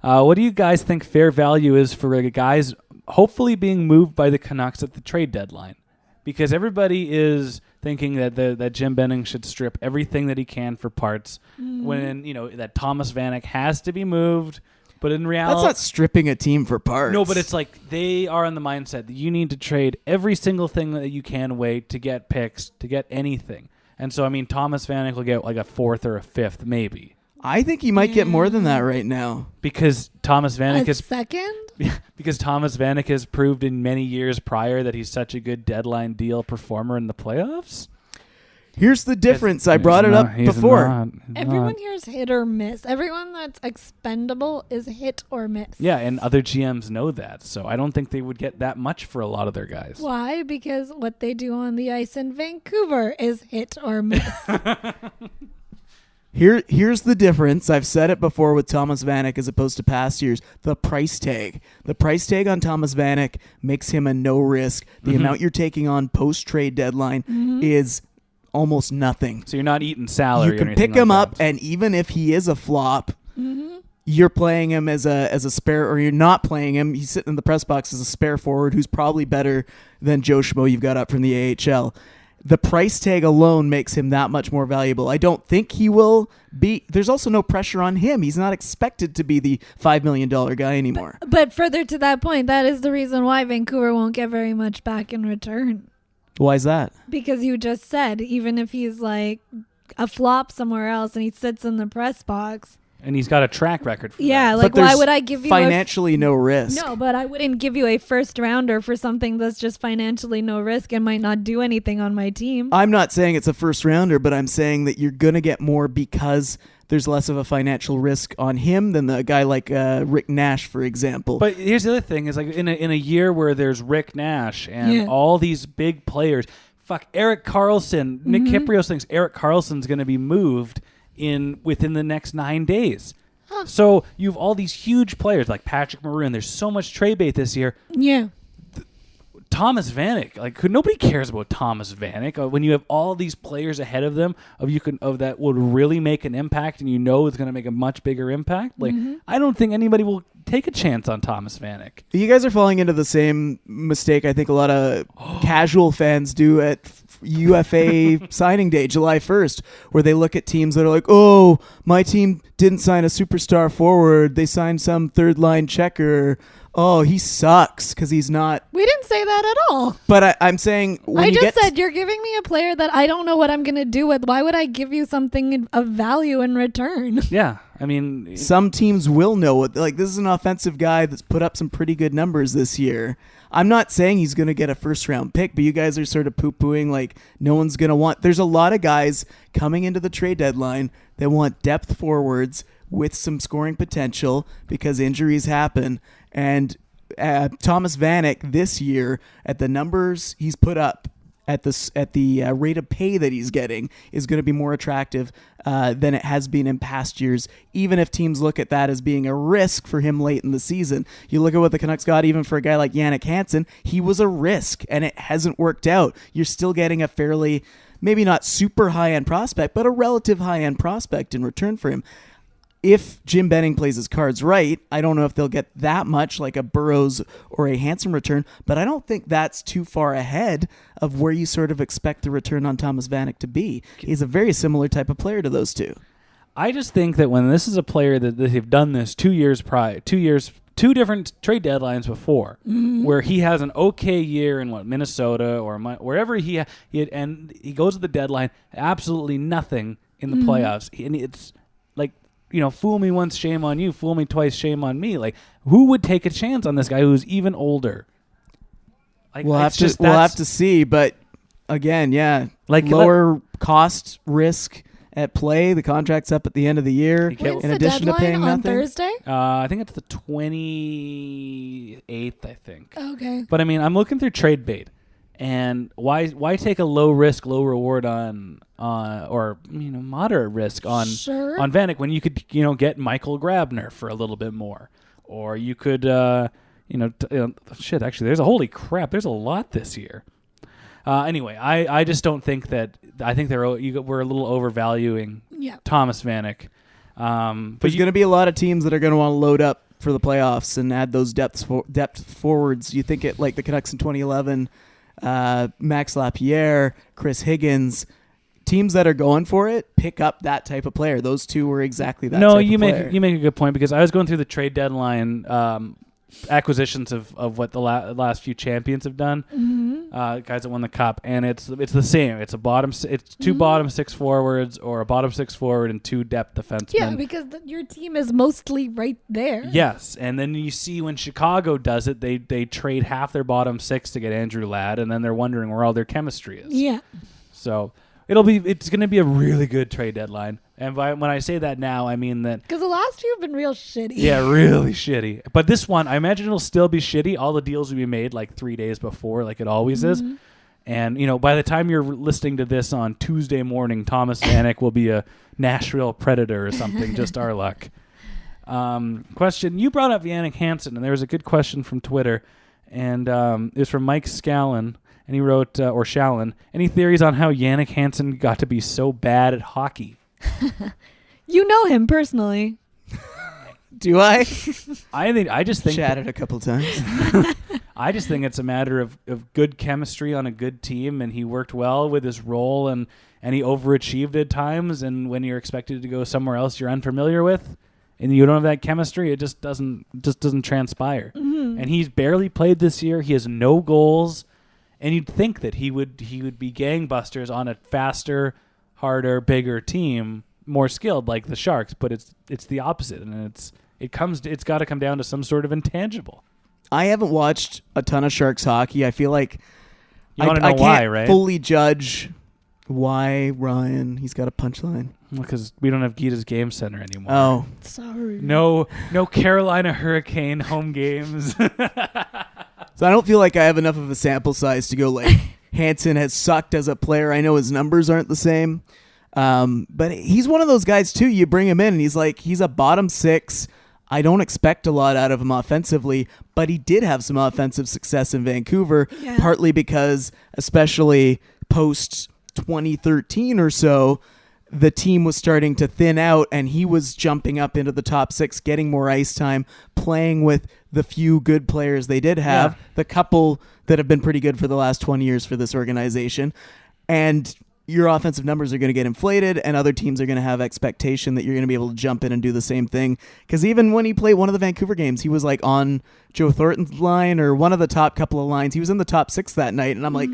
What do you guys think fair value is for guys hopefully being moved by the Canucks at the trade deadline? Because everybody is thinking that Jim Benning should strip everything that he can for parts when, that Thomas Vanek has to be moved. But in reality, that's not stripping a team for parts. No, but it's like they are in the mindset that you need to trade every single thing that you can wait to get picks, to get anything. And so, I mean, Thomas Vanek will get like a fourth or a fifth, maybe. I think he might get more than that right now. Because Thomas Vanek is second? Because Thomas Vanek has proved in many years prior that he's such a good deadline deal performer in the playoffs. Here's the difference. I brought it up before. Everyone here is hit or miss. Everyone that's expendable is hit or miss. Yeah, and other GMs know that. So I don't think they would get that much for a lot of their guys. Why? Because what they do on the ice in Vancouver is hit or miss. Here's the difference. I've said it before with Thomas Vanek as opposed to past years. The price tag. The price tag on Thomas Vanek makes him a no risk. The amount you're taking on post-trade deadline is almost nothing. So you're not eating salary. You can pick him up, and even if he is a flop, you're playing him as a spare, or you're not playing him. He's sitting in the press box as a spare forward who's probably better than Joe Schmo you've got up from the AHL. The price tag alone makes him that much more valuable. I don't think he will be. There's also no pressure on him. He's not expected to be the $5 million guy anymore. But further to that point, that is the reason why Vancouver won't get very much back in return. Why is that? Because you just said, even if he's like a flop somewhere else and he sits in the press box. And he's got a track record for that. Yeah, like why would I give you financially no risk? No, but I wouldn't give you a first rounder for something that's just financially no risk and might not do anything on my team. I'm not saying it's a first rounder, but I'm saying that you're going to get more because there's less of a financial risk on him than the guy like Rick Nash, for example. But here's the other thing: is like in a year where there's Rick Nash and all these big players, Erik Karlsson, Nick Kypreos thinks Erik Karlsson's going to be moved within the next 9 days. So you have all these huge players like Patrick Maroon. There's so much trade bait this year. Yeah. Thomas Vanek, nobody cares about Thomas Vanek. When you have all these players ahead of them of that would really make an impact, and it's going to make a much bigger impact. I don't think anybody will take a chance on Thomas Vanek. You guys are falling into the same mistake I think a lot of casual fans do at UFA signing day, July 1st, where they look at teams that are like, oh, my team didn't sign a superstar forward. They signed some third line checker. Oh, he sucks because he's not. We didn't say that at all. But I'm saying I just said you're giving me a player that I don't know what I'm going to do with. Why would I give you something of value in return? Yeah, I mean, some teams will know it. Like, this is an offensive guy that's put up some pretty good numbers this year. I'm not saying he's going to get a first round pick, but you guys are sort of poo-pooing like no one's going to want. There's a lot of guys coming into the trade deadline that want depth forwards with some scoring potential because injuries happen. And Thomas Vanek this year, at the numbers he's put up, at the rate of pay that he's getting, is going to be more attractive than it has been in past years, even if teams look at that as being a risk for him late in the season. You look at what the Canucks got even for a guy like Jannik Hansen, he was a risk, and it hasn't worked out. You're still getting a fairly, maybe not super high-end prospect, but a relative high-end prospect in return for him. If Jim Benning plays his cards right, I don't know if they'll get that much like a Burrows or a Hansen return, but I don't think that's too far ahead of where you sort of expect the return on Thomas Vanek to be. He's a very similar type of player to those two. I just think that when this is a player that they've done this 2 years prior, 2 years, two different trade deadlines before, where he has an okay year in Minnesota or wherever he and he goes to the deadline, absolutely nothing in the playoffs, and it's like, fool me once, shame on you. Fool me twice, shame on me. Like, who would take a chance on this guy who's even older? Like, we'll have to see. But again, lower cost risk at play. The contract's up at the end of the year. When's in the addition to paying on nothing. Thursday? I think it's the 28th. I think. Okay. But I mean, I'm looking through trade bait. And why take a low risk, low reward on or moderate risk on Vanek when you could get Michael Grabner for a little bit more, or you could shit. Actually, there's a lot this year. Anyway, I just don't think that. I think we're a little overvaluing Thomas Vanek. But there's going to be a lot of teams that are going to want to load up for the playoffs and add those depth forwards. You think it like the Canucks in 2011. Max Lapierre, Chris Higgins, teams that are going for it pick up that type of player. Those two were exactly that. No, you make a good point, because I was going through the trade deadline acquisitions of what the last few champions have done, guys that won the cup, and it's the same. It's two bottom six forwards, or a bottom six forward and two depth defensemen. Yeah, because your team is mostly right there. Yes, and then you see when Chicago does it, they trade half their bottom six to get Andrew Ladd, and then they're wondering where all their chemistry is. Yeah. So it's going to be a really good trade deadline. And when I say that now, I mean that... Because the last few have been real shitty. Yeah, really shitty. But this one, I imagine it'll still be shitty. All the deals will be made like 3 days before, like it always is. And, by the time you're listening to this on Tuesday morning, Thomas Vanek will be a Nashville Predator or something, just our luck. Question, you brought up Jannik Hansen, and there was a good question from Twitter. And it was from Mike Scallon. And he wrote, or Shallon, any theories on how Jannik Hansen got to be so bad at hockey? You know him personally. Do I? I just think chatted a couple times. I just think it's a matter of good chemistry on a good team, and he worked well with his role, and he overachieved at times. And when you're expected to go somewhere else you're unfamiliar with, and you don't have that chemistry, it just doesn't transpire. And he's barely played this year. He has no goals. And you'd think that he would be gangbusters on a faster, harder, bigger team, more skilled like the Sharks, but it's the opposite, and it's got to come down to some sort of intangible. I haven't watched a ton of Sharks hockey. I feel like you want to know I why, can't right? fully judge why Ryan. He's got a punchline. Because we don't have Geeta's Game Center anymore. Oh, sorry. No Carolina Hurricane home games. So I don't feel like I have enough of a sample size to go like Hansen has sucked as a player. I know his numbers aren't the same, but he's one of those guys too. You bring him in and he's a bottom six. I don't expect a lot out of him offensively, but he did have some offensive success in Vancouver, partly because, especially post 2013 or so, the team was starting to thin out, and he was jumping up into the top six, getting more ice time, playing with the few good players they did have, the couple that have been pretty good for the last 20 years for this organization. And your offensive numbers are going to get inflated, and other teams are going to have expectation that you're going to be able to jump in and do the same thing. Because even when he played one of the Vancouver games, he was like on Joe Thornton's line or one of the top couple of lines. He was in the top six that night, and I'm like,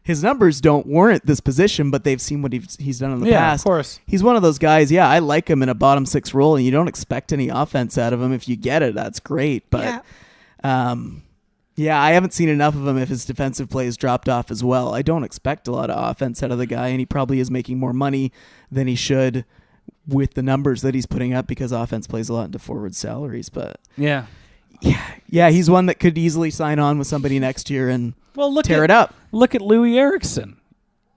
his numbers don't warrant this position, but they've seen what he's done in the past. Yeah, of course. He's one of those guys, I like him in a bottom six role, and you don't expect any offense out of him. If you get it, that's great. But, I haven't seen enough of him if his defensive play has dropped off as well. I don't expect a lot of offense out of the guy, and he probably is making more money than he should with the numbers that he's putting up, because offense plays a lot into forward salaries. But yeah, he's one that could easily sign on with somebody next year and tear it up. Look at Louis Eriksson.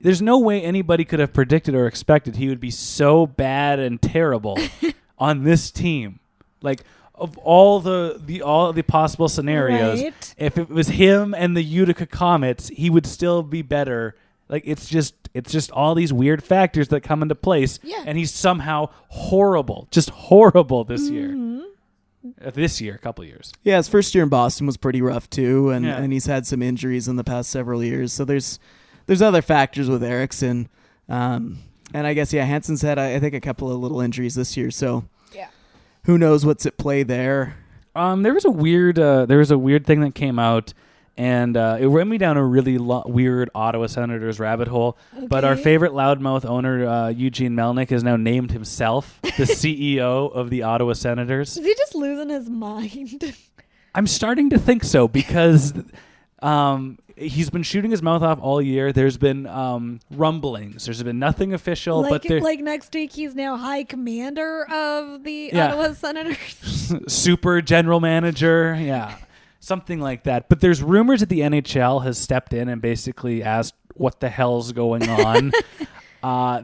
There's no way anybody could have predicted or expected he would be so bad and terrible on this team. Like, of all the possible scenarios, if it was him and the Utica Comets, he would still be better. Like, it's just all these weird factors that come into place, and he's somehow horrible, just horrible this year. This year, a couple years. Yeah, his first year in Boston was pretty rough too, and he's had some injuries in the past several years. So there's other factors with Eriksson, and I guess Hansen's had I think a couple of little injuries this year. So who knows what's at play there? There was a weird thing that came out, and it ran me down a really weird Ottawa Senators rabbit hole. Okay. But our favorite loudmouth owner, Eugene Melnyk, has now named himself the CEO of the Ottawa Senators. Is he just losing his mind? I'm starting to think so, because he's been shooting his mouth off all year. There's been rumblings. There's been nothing official. Like next week, he's now high commander of the Ottawa Senators. Super general manager, something like that. But there's rumors that the NHL has stepped in and basically asked what the hell's going on.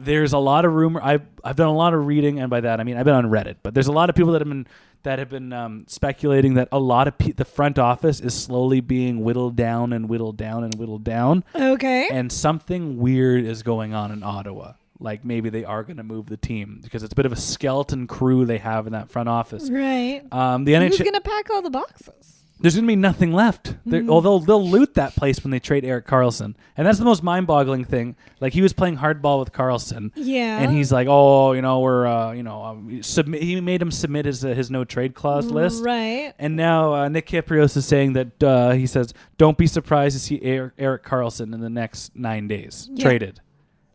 There's a lot of rumor. I've done a lot of reading, and by that I mean I've been on Reddit. But there's a lot of people that have been speculating that a lot of the front office is slowly being whittled down and whittled down and whittled down. Okay. And something weird is going on in Ottawa. Like maybe they are going to move the team because it's a bit of a skeleton crew they have in that front office. Right. The NHL. Who's gonna pack all the boxes? There's going to be nothing left. Although they'll loot that place when they trade Erik Karlsson. And that's the most mind-boggling thing. Like, he was playing hardball with Karlsson. Yeah. And he's like, oh, we're, he made him submit his no-trade clause list. Right. And now Nick Kyprios is saying that he says, don't be surprised to see Erik Karlsson in the next 9 days traded.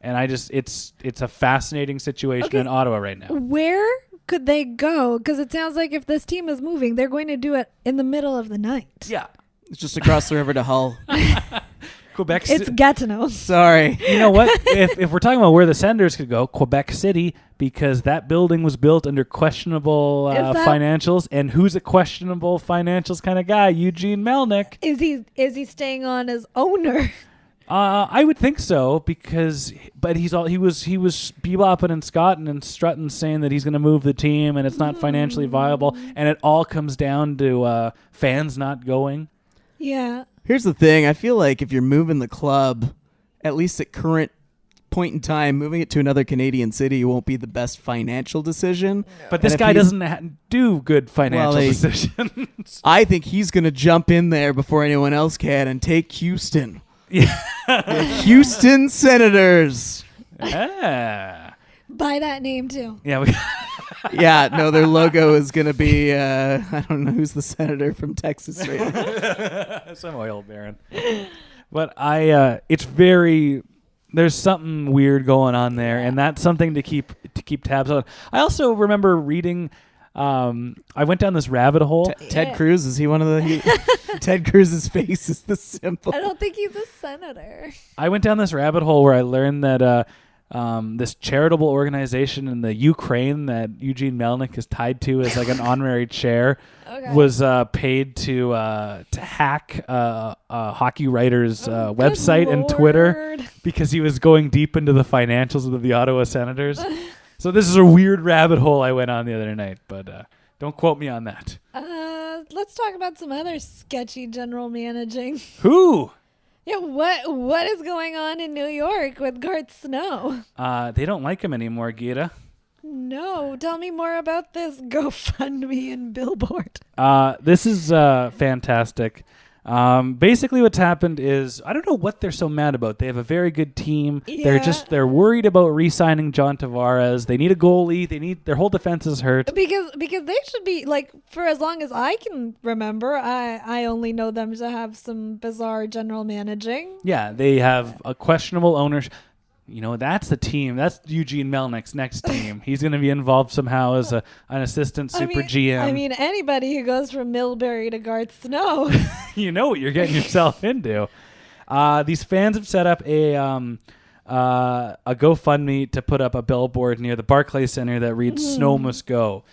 And it's a fascinating situation in Ottawa right now. Where could they go? Because it sounds like if this team is moving, they're going to do it in the middle of the night. Yeah. It's just across the river to Hull. Quebec It's Gatineau. Sorry. You know what? if we're talking about where the Senators could go, Quebec City, because that building was built under questionable financials. And who's a questionable financials kind of guy? Eugene Melnyk. Is he staying on as owner? I would think so but he was bebopping and scotting and strutting, saying that he's going to move the team and it's not financially viable, and it all comes down to fans not going. Yeah. Here's the thing. I feel like if you're moving the club, at least at current point in time, moving it to another Canadian city won't be the best financial decision. But this guy doesn't do good financial decisions. I think he's going to jump in there before anyone else can and take Houston. Yeah. The Houston Senators. Yeah. By that name too. Yeah. Yeah, no, their logo is going to be, I don't know who's the senator from Texas right now. Some oil baron. But there's something weird going on there, and that's something to keep tabs on. I also remember reading, I went down this rabbit hole. Ted Cruz, is he one of the... Ted Cruz's face is the symbol. I don't think he's a senator. I went down this rabbit hole where I learned that this charitable organization in the Ukraine that Eugene Melnyk is tied to as like an honorary chair was paid to hack a hockey writer's website and Twitter because he was going deep into the financials of the Ottawa Senators. So this is a weird rabbit hole I went on the other night, but don't quote me on that. Let's talk about some other sketchy general managing. Who? Yeah, what is going on in New York with Garth Snow? They don't like him anymore, Geeta. No, tell me more about this GoFundMe and billboard. This is fantastic. Basically what's happened is, I don't know what they're so mad about. They have a very good team. Yeah. They're worried about re-signing John Tavares. They need a goalie. Their whole defense is hurt. Because they should be, like, for as long as I can remember, I only know them to have some bizarre general managing. Yeah, they have a questionable ownership. You know, that's the team. That's Eugene Melnyk's next team. He's going to be involved somehow as an assistant super GM. I mean, anybody who goes from Millbury to Garth Snow. You know what you're getting yourself into. These fans have set up a GoFundMe to put up a billboard near the Barclays Center that reads "Snow Must Go."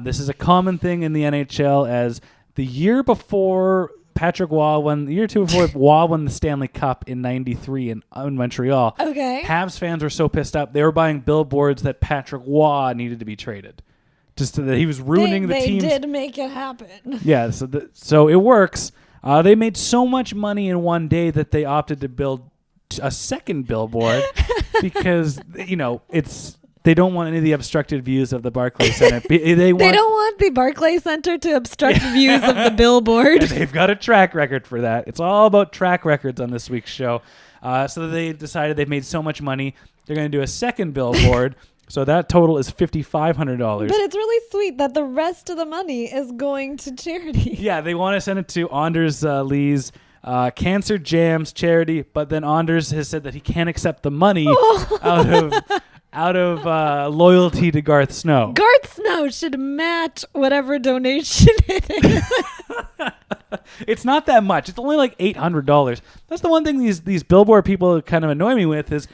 This is a common thing in the NHL, as the year before Patrick Waugh won, the year or two before Waugh won the Stanley Cup in '93 in Montreal. Okay. Habs fans were so pissed up, they were buying billboards that Patrick Waugh needed to be traded, just so that he was ruining the team. They did make it happen. Yeah, so it works. They made so much money in one day that they opted to build a second billboard because they don't want any of the obstructed views of the Barclays Center. They don't want the Barclays Center to obstruct views of the billboard. And they've got a track record for that. It's all about track records on this week's show. So they decided they've made so much money, they're going to do a second billboard. So that total is $5,500. But it's really sweet that the rest of the money is going to charity. Yeah, they want to send it to Anders Lee's Cancer Jams charity, but then Anders has said that he can't accept the money out of loyalty to Garth Snow. Garth Snow should match whatever donation it is. It's not that much. It's only like $800. That's the one thing these billboard people kind of annoy me with is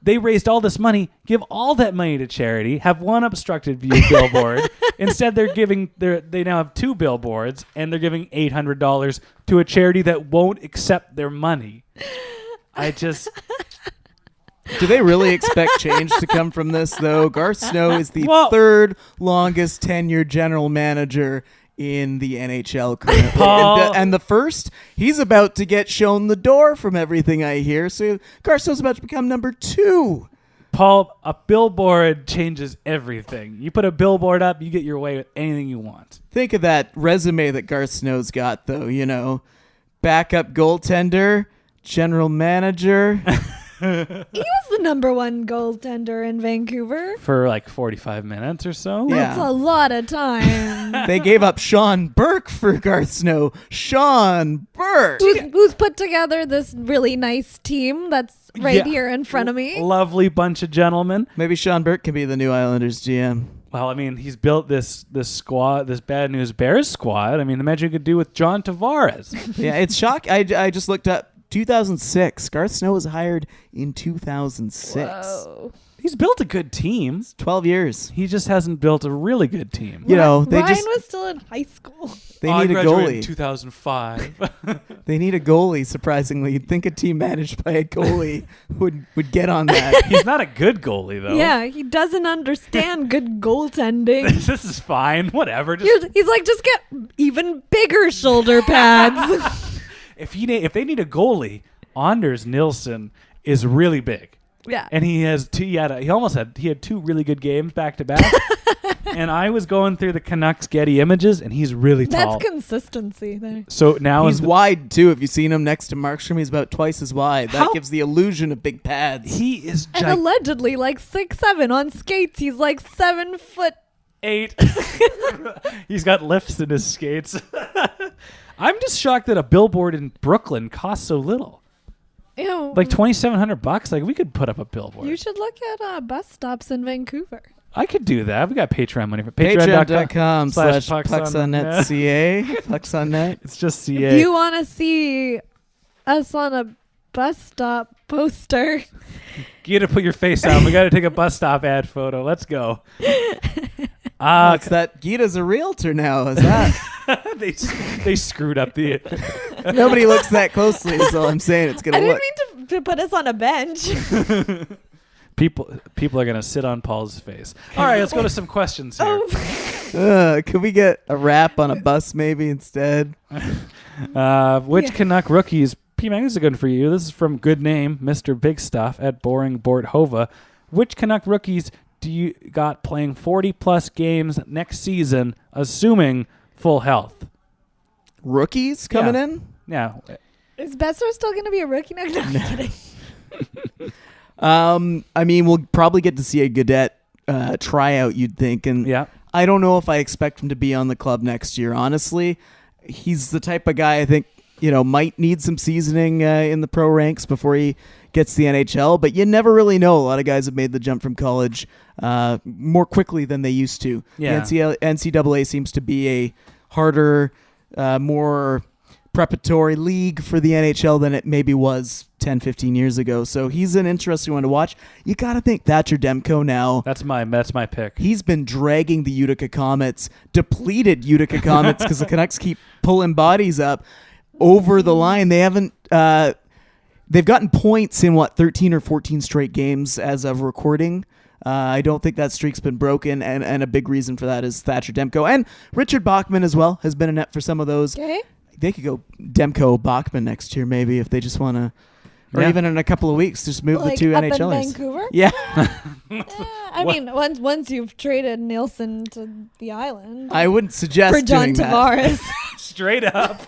they raised all this money, give all that money to charity, have one obstructed view billboard. Instead, they now have 2 billboards, and they're giving $800 to a charity that won't accept their money. Do they really expect change to come from this, though? Garth Snow is the third longest tenured general manager in the NHL currently. Paul. And the first, he's about to get shown the door from everything I hear. So Garth Snow's about to become number 2. Paul, a billboard changes everything. You put a billboard up, you get your way with anything you want. Think of that resume that Garth Snow's got, though. You know, backup goaltender, general manager. He was the number 1 goaltender in Vancouver. For like 45 minutes or so? Yeah. That's a lot of time. They gave up Sean Burke for Garth Snow. Sean Burke! Who's put together this really nice team that's right here in front of me. Lovely bunch of gentlemen. Maybe Sean Burke can be the new Islanders GM. Well, I mean, he's built this squad, this Bad News Bears squad. I mean, imagine you could do with John Tavares. Yeah, it's shocking. I just looked up 2006. Garth Snow was hired in 2006. Whoa. He's built a good team. 12 years. He just hasn't built a really good team. You know, Ryan was still in high school. They I need a graduated in goalie. 2005. They need a goalie, surprisingly. You'd think a team managed by a goalie would get on that. He's not a good goalie, though. Yeah, he doesn't understand good goaltending. This is fine. Whatever. Just, He's like, just get even bigger shoulder pads. if they need a goalie, Anders Nilsson is really big. Yeah. And he has he had 2 really good games back to back. And I was going through the Canucks Getty images, and he's really tall. That's consistency there. So now He's wide, too. Have you seen him next to Markstrom? He's about twice as wide. That gives the illusion of big pads. he is And allegedly like 6'7" on skates. He's like 7'8". 8. He's got lifts in his skates. I'm just shocked that a billboard in Brooklyn costs so little. Ew. Like $2,700. Like we could put up a billboard. You should look at bus stops in Vancouver. I could do that. We got Patreon money for Patreon.com/pucksonnet.ca. Pucksonnet. It's just CA. If you want to see us on a bus stop poster, You got to put your face on. We got to take a bus stop ad photo. Let's go. It's that Geeta's a realtor now. Is that? they screwed up the. Nobody looks that closely, is all I'm saying. It's going I to didn't look. mean to put us on a bench. People are going to sit on Paul's face. All right, let's go to some questions here. Could we get a wrap on a bus maybe instead? Which Canuck rookies? P-Man, this is good for you. This is from Good Name, Mr. Big Stuff at Boring Bort Hova. Which Canuck rookies do you got playing 40-plus games next season, assuming full health? Rookies coming in? Yeah. Is Boeser still going to be a rookie? No, I'm kidding. I mean, we'll probably get to see a Gaudette tryout, you'd think. And Yeah. I don't know if I expect him to be on the club next year, honestly. He's the type of guy I think, might need some seasoning in the pro ranks before he gets the NHL, but you never really know. A lot of guys have made the jump from college more quickly than they used to. Yeah. The NCAA seems to be a harder, more preparatory league for the NHL than it maybe was 10, 15 years ago. So he's an interesting one to watch. You got to think Thatcher Demko now. That's my pick. He's been dragging the Utica Comets, depleted Utica Comets, because the Canucks keep pulling bodies up over the line. They haven't. They've gotten points in 13 or 14 straight games as of recording. I don't think that streak's been broken, and a big reason for that is Thatcher Demko and Richard Bachman as well has been a net for some of those. Okay. They could go Demko Bachman next year maybe if they just want to. Or even in a couple of weeks, just move the two up NHLers. in Vancouver? Yeah. I mean, once you've traded Nielsen to the island I wouldn't suggest for John doing that. Tavares. Straight up.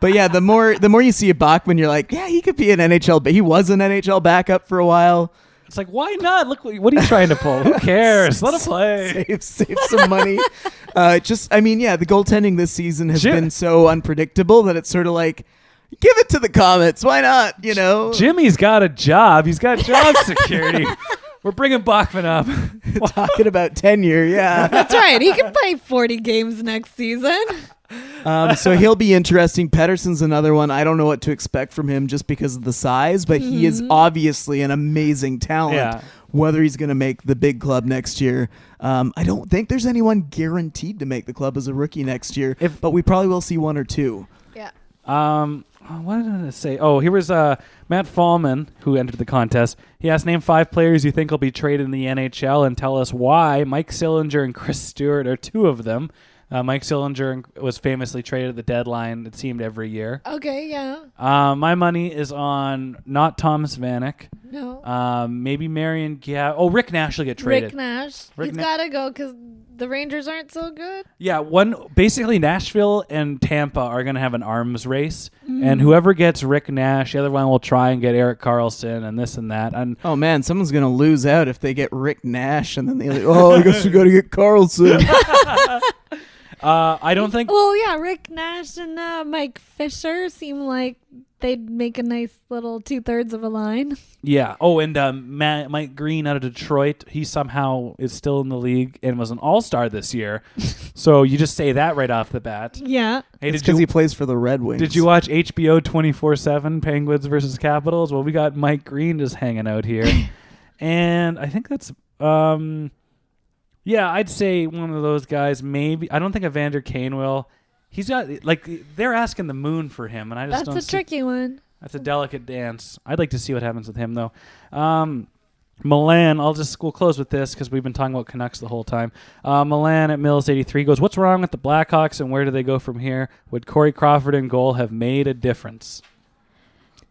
But yeah, the more you see a Bachman, you're like, yeah, he could be an NHL, but he was an NHL backup for a while. It's like, why not? Look, what are you trying to pull? Who cares? Let him play. Save some money. The goaltending this season has been so unpredictable that it's sort of like, give it to the Comets. Why not? Jimmy's got a job. He's got job security. We're bringing Bachman up. Talking about tenure, yeah. That's right. He can play 40 games next season. So he'll be interesting. Pedersen's another one. I don't know what to expect from him just because of the size, but he is obviously an amazing talent. Yeah. Whether he's going to make the big club next year, I don't think there's anyone guaranteed to make the club as a rookie next year, but we probably will see one or two. Yeah. What did I say? Oh, here was Matt Fallman, who entered the contest. He asked, name 5 players you think will be traded in the NHL and tell us why. Mike Sillinger and Chris Stewart are 2 of them. Mike Sillinger was famously traded at the deadline, it seemed, every year. Okay, yeah. My money is on not Thomas Vanek. No. Maybe Marian Gaborik. Oh, Rick Nash will get traded. Rick Nash. Rick He's Na- got to go because the Rangers aren't so good. Yeah, basically Nashville and Tampa are going to have an arms race, and whoever gets Rick Nash, the other one will try and get Erik Karlsson and this and that. And Oh man, someone's gonna lose out if they get Rick Nash, and then they I guess we got to get Karlsson. I don't think. Well, yeah, Rick Nash and Mike Fisher seem like they'd make a nice little 2/3 of a line. Yeah. Oh, and Mike Green out of Detroit, he somehow is still in the league and was an all-star this year. So you just say that right off the bat. Yeah. Hey, It's because he plays for the Red Wings. Did you watch HBO 24/7 Penguins versus Capitals? Well, we got Mike Green just hanging out here. And I think that's yeah, I'd say one of those guys maybe. I don't think Evander Kane will. He's got they're asking the moon for him, and I just don't That's a see. tricky one. That's a delicate dance. I'd like to see what happens with him, though. Milan, we'll close with this because we've been talking about Canucks the whole time. Milan at Mills 83 goes, what's wrong with the Blackhawks and where do they go from here? Would Corey Crawford in goal have made a difference?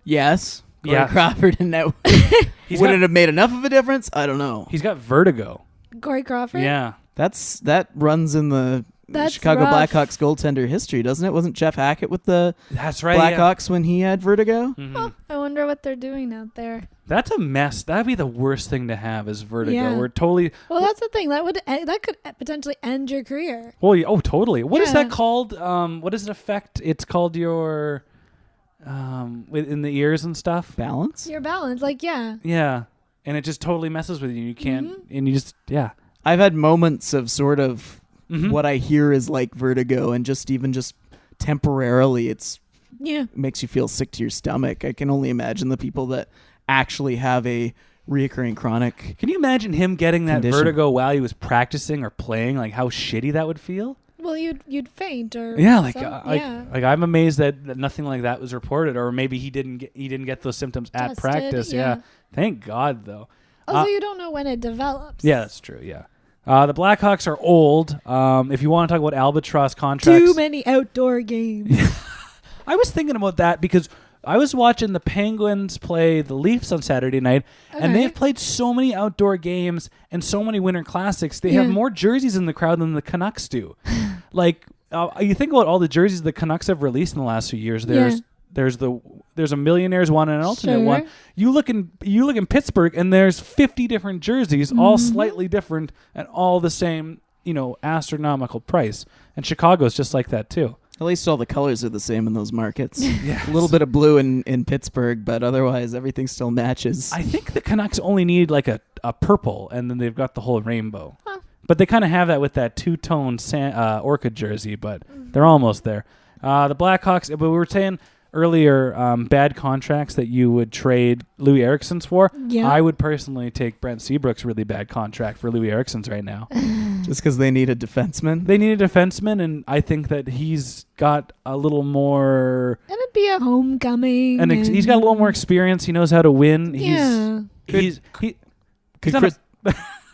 Yes. Corey Yeah. Crawford in that. Would it have made enough of a difference? I don't know. He's got vertigo. Corey Crawford? Yeah. That runs in the That's Chicago rough. Blackhawks goaltender history, doesn't it? Wasn't Jeff Hackett with the That's right. Blackhawks when he had vertigo? Mhm. Oh, I wonder what they're doing out there. That's a mess. That'd be the worst thing to have is vertigo. Yeah. We're totally. Well, that's the thing. That could potentially end your career. Well, yeah, oh, totally. What is Yeah. that called? What does it affect? It's called your in the ears and stuff. Balance? Your balance, yeah. Yeah, and it just totally messes with you. You can't, and you just I've had moments of sort of Mhm. what I hear is like vertigo, and just temporarily Yeah. makes you feel sick to your stomach. I can only imagine the people that actually have a reoccurring chronic. Can you imagine him getting that Condition. vertigo while he was practicing or playing? Like how shitty that would feel. Well, you'd faint or Yeah, like yeah. I'm amazed that nothing like that was reported, or maybe he didn't get those symptoms at Tested, practice. yeah. Thank God though. Also, you don't know when it develops. Yeah, that's true. Yeah. The Blackhawks are old. If you want to talk about albatross contracts, Too many outdoor games. I was thinking about that because I was watching the Penguins play the Leafs on Saturday night, and Okay. they've played so many outdoor games and so many winter classics. They have Yeah. more jerseys in the crowd than the Canucks do. Like, you think about all the jerseys the Canucks have released in the last few years. There's a Millionaires one and an alternate Sure. one. You look in Pittsburgh and there's 50 different jerseys, all slightly different and all the same, astronomical price. And Chicago's just like that too. At least all the colors are the same in those markets. Yeah. A little bit of blue in Pittsburgh, but otherwise everything still matches. I think the Canucks only need like a purple, and then they've got the whole rainbow. Huh. But they kind of have that with that two-tone orchid jersey, but they're almost there. The Blackhawks, but we were saying earlier, bad contracts that you would trade Louis Eriksson's for. Yeah. I would personally take Brent Seabrook's really bad contract for Louis Eriksson's right now. Just because they need a defenseman. They need a defenseman, and I think that he's got a little more... It'd be a homecoming. And he's got a little more experience. He knows how to win. Yeah. He's Could not Chris,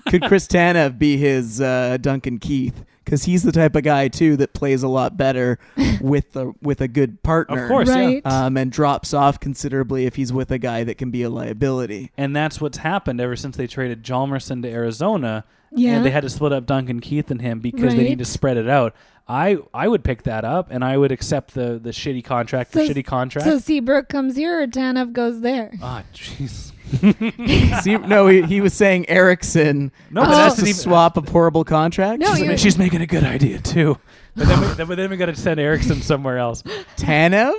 could Chris Tanev be his Duncan Keith? Because he's the type of guy too that plays a lot better with a good partner. Of course, Right. And drops off considerably if he's with a guy that can be a liability. And that's what's happened ever since they traded Hjalmarsson to Arizona. Yeah. And they had to split up Duncan Keith and him because they Right. need to spread it out. I would pick that up, and I would accept the shitty contract for shitty contract. So Seabrook comes here or Tanev goes there? Ah, jeez. See, no, he was saying Eriksson. No, but has that's to an even- swap a horrible contract. No, I mean, she's making a good idea, too. But then we got to send Eriksson somewhere else. Tanev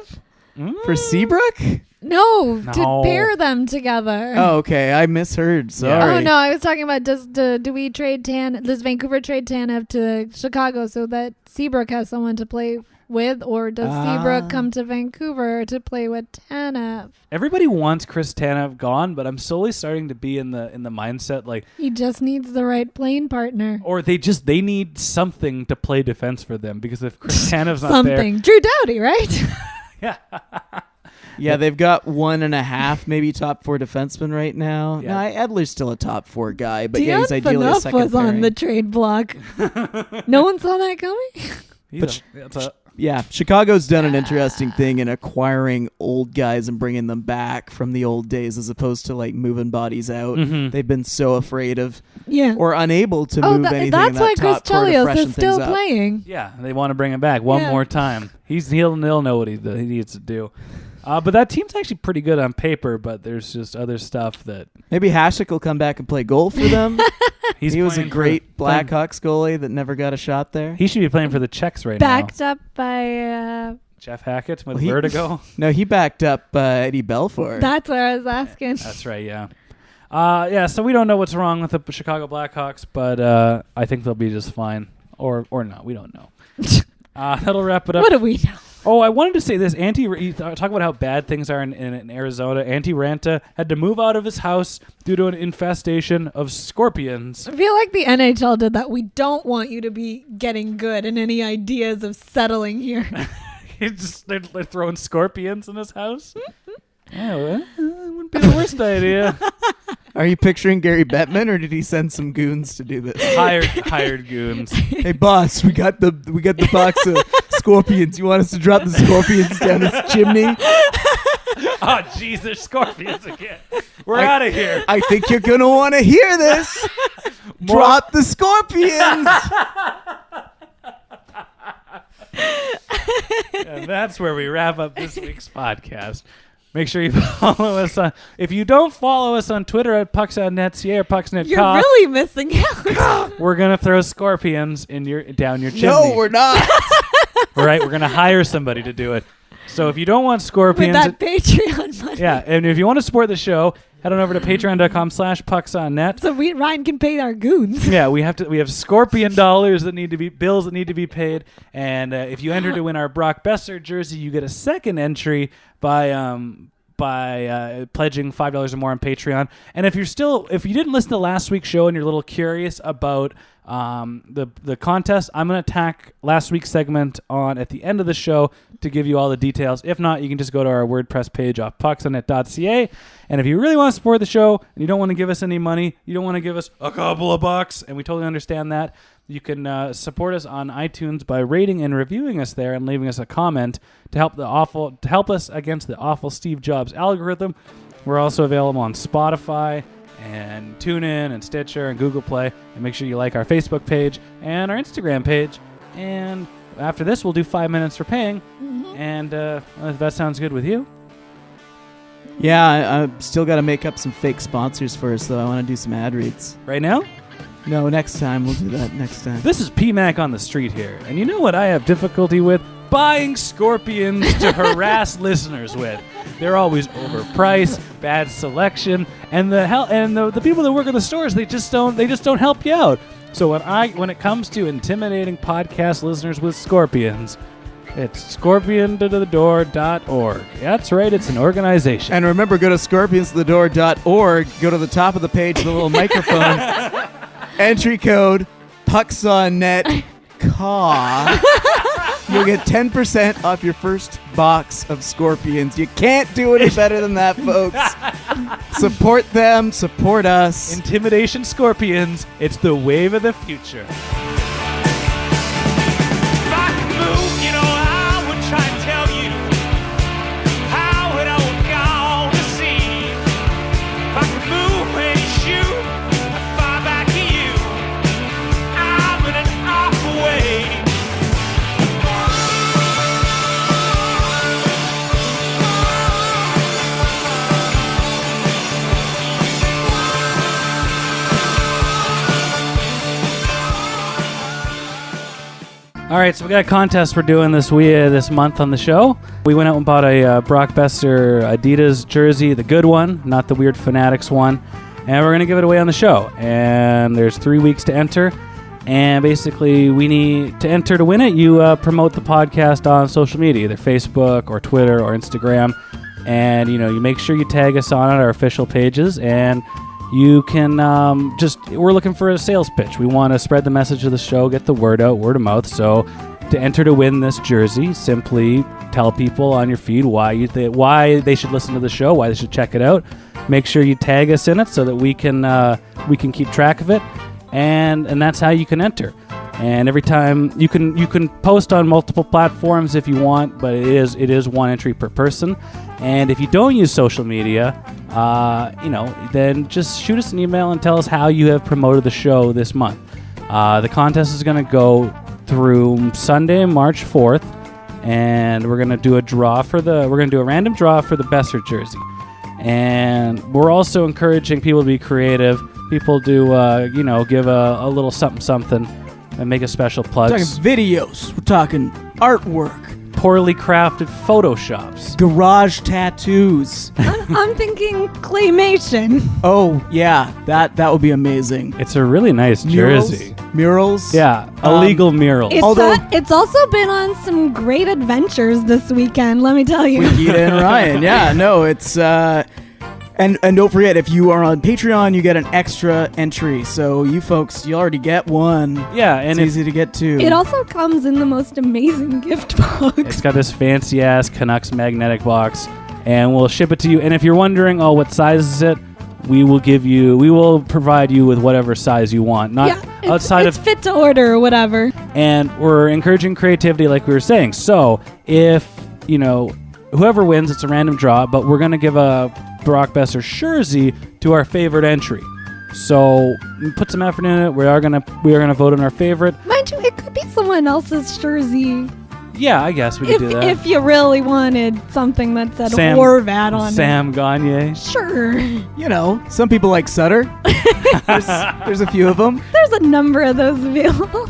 for Seabrook. No, to No. pair them together. Oh, okay. I misheard. Sorry. Oh no, I was talking about do we trade does Vancouver trade Tanev to Chicago so that Seabrook has someone to play with, or does Seabrook come to Vancouver to play with Tanev? Everybody wants Chris Tanev gone, but I'm slowly starting to be in the mindset like He just needs the right playing partner. or they need something to play defense for them, because if Chris Tanev's not there, Something. Drew Doughty, right? Yeah, they've got 1.5 maybe top 4 defensemen right now. Yeah. No, Edler's still a top 4 guy, but Dion he's ideally a Phaneuf second was on pairing. the trade block. No one saw that coming? Yeah, Chicago's done an interesting thing in acquiring old guys and bringing them back from the old days, as opposed to like moving bodies out. They've been so afraid of Yeah. or unable to move anything that's in that why Chris top core to Chelios freshen is still things up. playing. Yeah, they want to bring him back one Yeah. more time. He'll know what he needs to do. But that team's actually pretty good on paper, but there's just other stuff that Maybe Hasek will come back and play goal for them. He was a playing for- great playing- Blackhawks goalie that never got a shot there. He should be playing for the Czechs right Backed now. up by. Jeff Hackett with Well, he- vertigo. No, he backed up Eddie Belfour. That's what I was asking. That's right. Yeah. So we don't know what's wrong with the Chicago Blackhawks, but I think they'll be just fine, or not. We don't know. That'll wrap it up. What do we know? Oh, I wanted to say this. Talk about how bad things are in Arizona. Antti Ranta had to move out of his house due to an infestation of scorpions. I feel like the NHL did that. We don't want you to be getting good and any ideas of settling here. They're throwing scorpions in his house. Yeah, well, it wouldn't be the worst idea. Are you picturing Gary Bettman, or did he send some goons to do this? Hired goons. Hey boss, we got the box of scorpions. You want us to drop the scorpions down this chimney? Oh, jeez, there's scorpions again. We're out of here. I think you're gonna want to hear this. Drop the scorpions. And that's where we wrap up this week's podcast. Make sure you follow us on. If you don't follow us on Twitter at pucksonetca or pucksnetcock, You're really missing out. we're gonna throw scorpions down your chimney. No, we're not. All right, we're gonna hire somebody to do it. So if you don't want With scorpions, that Patreon money. yeah, and if you want to support the show, head on over to patreon.com/pucksonnet. So Ryan can pay our goons. Yeah, we have scorpion dollars that need to be bills that need to be paid, and if you enter to win our Brock Boeser jersey, you get a second entry by pledging $5 or more on Patreon. And if you didn't listen to last week's show and you're a little curious about the contest, I'm going to tack last week's segment on at the end of the show to give you all the details. If not, you can just go to our WordPress page off pucksonet.ca. And if you really want to support the show and you don't want to give us any money, you don't want to give us a couple of bucks, and we totally understand that, you can support us on iTunes by rating and reviewing us there and leaving us a comment to help us against the awful Steve Jobs algorithm. We're also available on Spotify and TuneIn and Stitcher and Google Play. And make sure you like our Facebook page and our Instagram page. And after this, we'll do 5 minutes for paying. And if that sounds good with you. Yeah, I've still got to make up some fake sponsors for us, though. I want to do some ad reads. Right now, No, next time. We'll do that next time. this is PMac on the street here. And you know what I have difficulty with? Buying scorpions to harass listeners with. They're always overpriced, bad selection, and the people that work in the stores, they just don't help you out. So when it comes to intimidating podcast listeners with scorpions, it's scorpiontothedoor.org. That's right, it's an organization. And remember, go to scorpionsthedoor.org. Go to the top of the page, the little microphone. Entry code PucksOnNet. You'll get 10% off your first box of scorpions. You can't do any better than that, folks. Support them. Support us. Intimidation scorpions, it's the wave of the future. If I could move, I would try and tell you how it all gone to see. If I could move any shoe, I'd fly back to you. I'm in an awful way. All right, so we got a contest we're doing this month on the show. We went out and bought a Brock Boeser Adidas jersey, the good one, not the weird Fanatics one, and we're going to give it away on the show. And there's 3 weeks to enter, and basically we need to enter to win it. You promote the podcast on social media, either Facebook or Twitter or Instagram, and you make sure you tag us on our official pages, and you can we're looking for a sales pitch. We want to spread the message of the show, get the word out, word of mouth. So to enter to win this jersey, simply tell people on your feed why they should listen to the show, why they should check it out. Make sure you tag us in it so that we can keep track of it, and that's how you can enter. And every time you can post on multiple platforms if you want, but it is one entry per person. And if you don't use social media, then just shoot us an email and tell us how you have promoted the show this month. The contest is going to go through Sunday, March 4th, and we're going to do a random draw for the Boeser jersey. And we're also encouraging people to be creative. People do give a little something and make a special plug. We're talking videos. We're talking artwork. Poorly crafted photoshops. Garage tattoos. I'm thinking claymation. Oh, yeah. That would be amazing. It's a really nice jersey. Murals. Yeah, illegal murals. It's also been on some great adventures this weekend, let me tell you. With Geeta and Ryan. Yeah, no, it's... And don't forget, if you are on Patreon, you get an extra entry. So you folks, you already get one. Yeah, and it's easy to get two. It also comes in the most amazing gift box. It's got this fancy-ass Canucks magnetic box, and we'll ship it to you. And if you're wondering, what size is it, we will provide you with whatever size you want. It's fit to order or whatever. And we're encouraging creativity like we were saying. So if, whoever wins, it's a random draw, but we're going to give a Brock Boeser jersey to our favorite entry. So put some effort in it. We are gonna vote on our favorite. Mind you, it could be someone else's jersey. Yeah, I guess we could do that. If you really wanted something that said Sam, Horvat on Sam Gagne. Sure. Some people like Sutter. There's a few of them. There's a number of those available.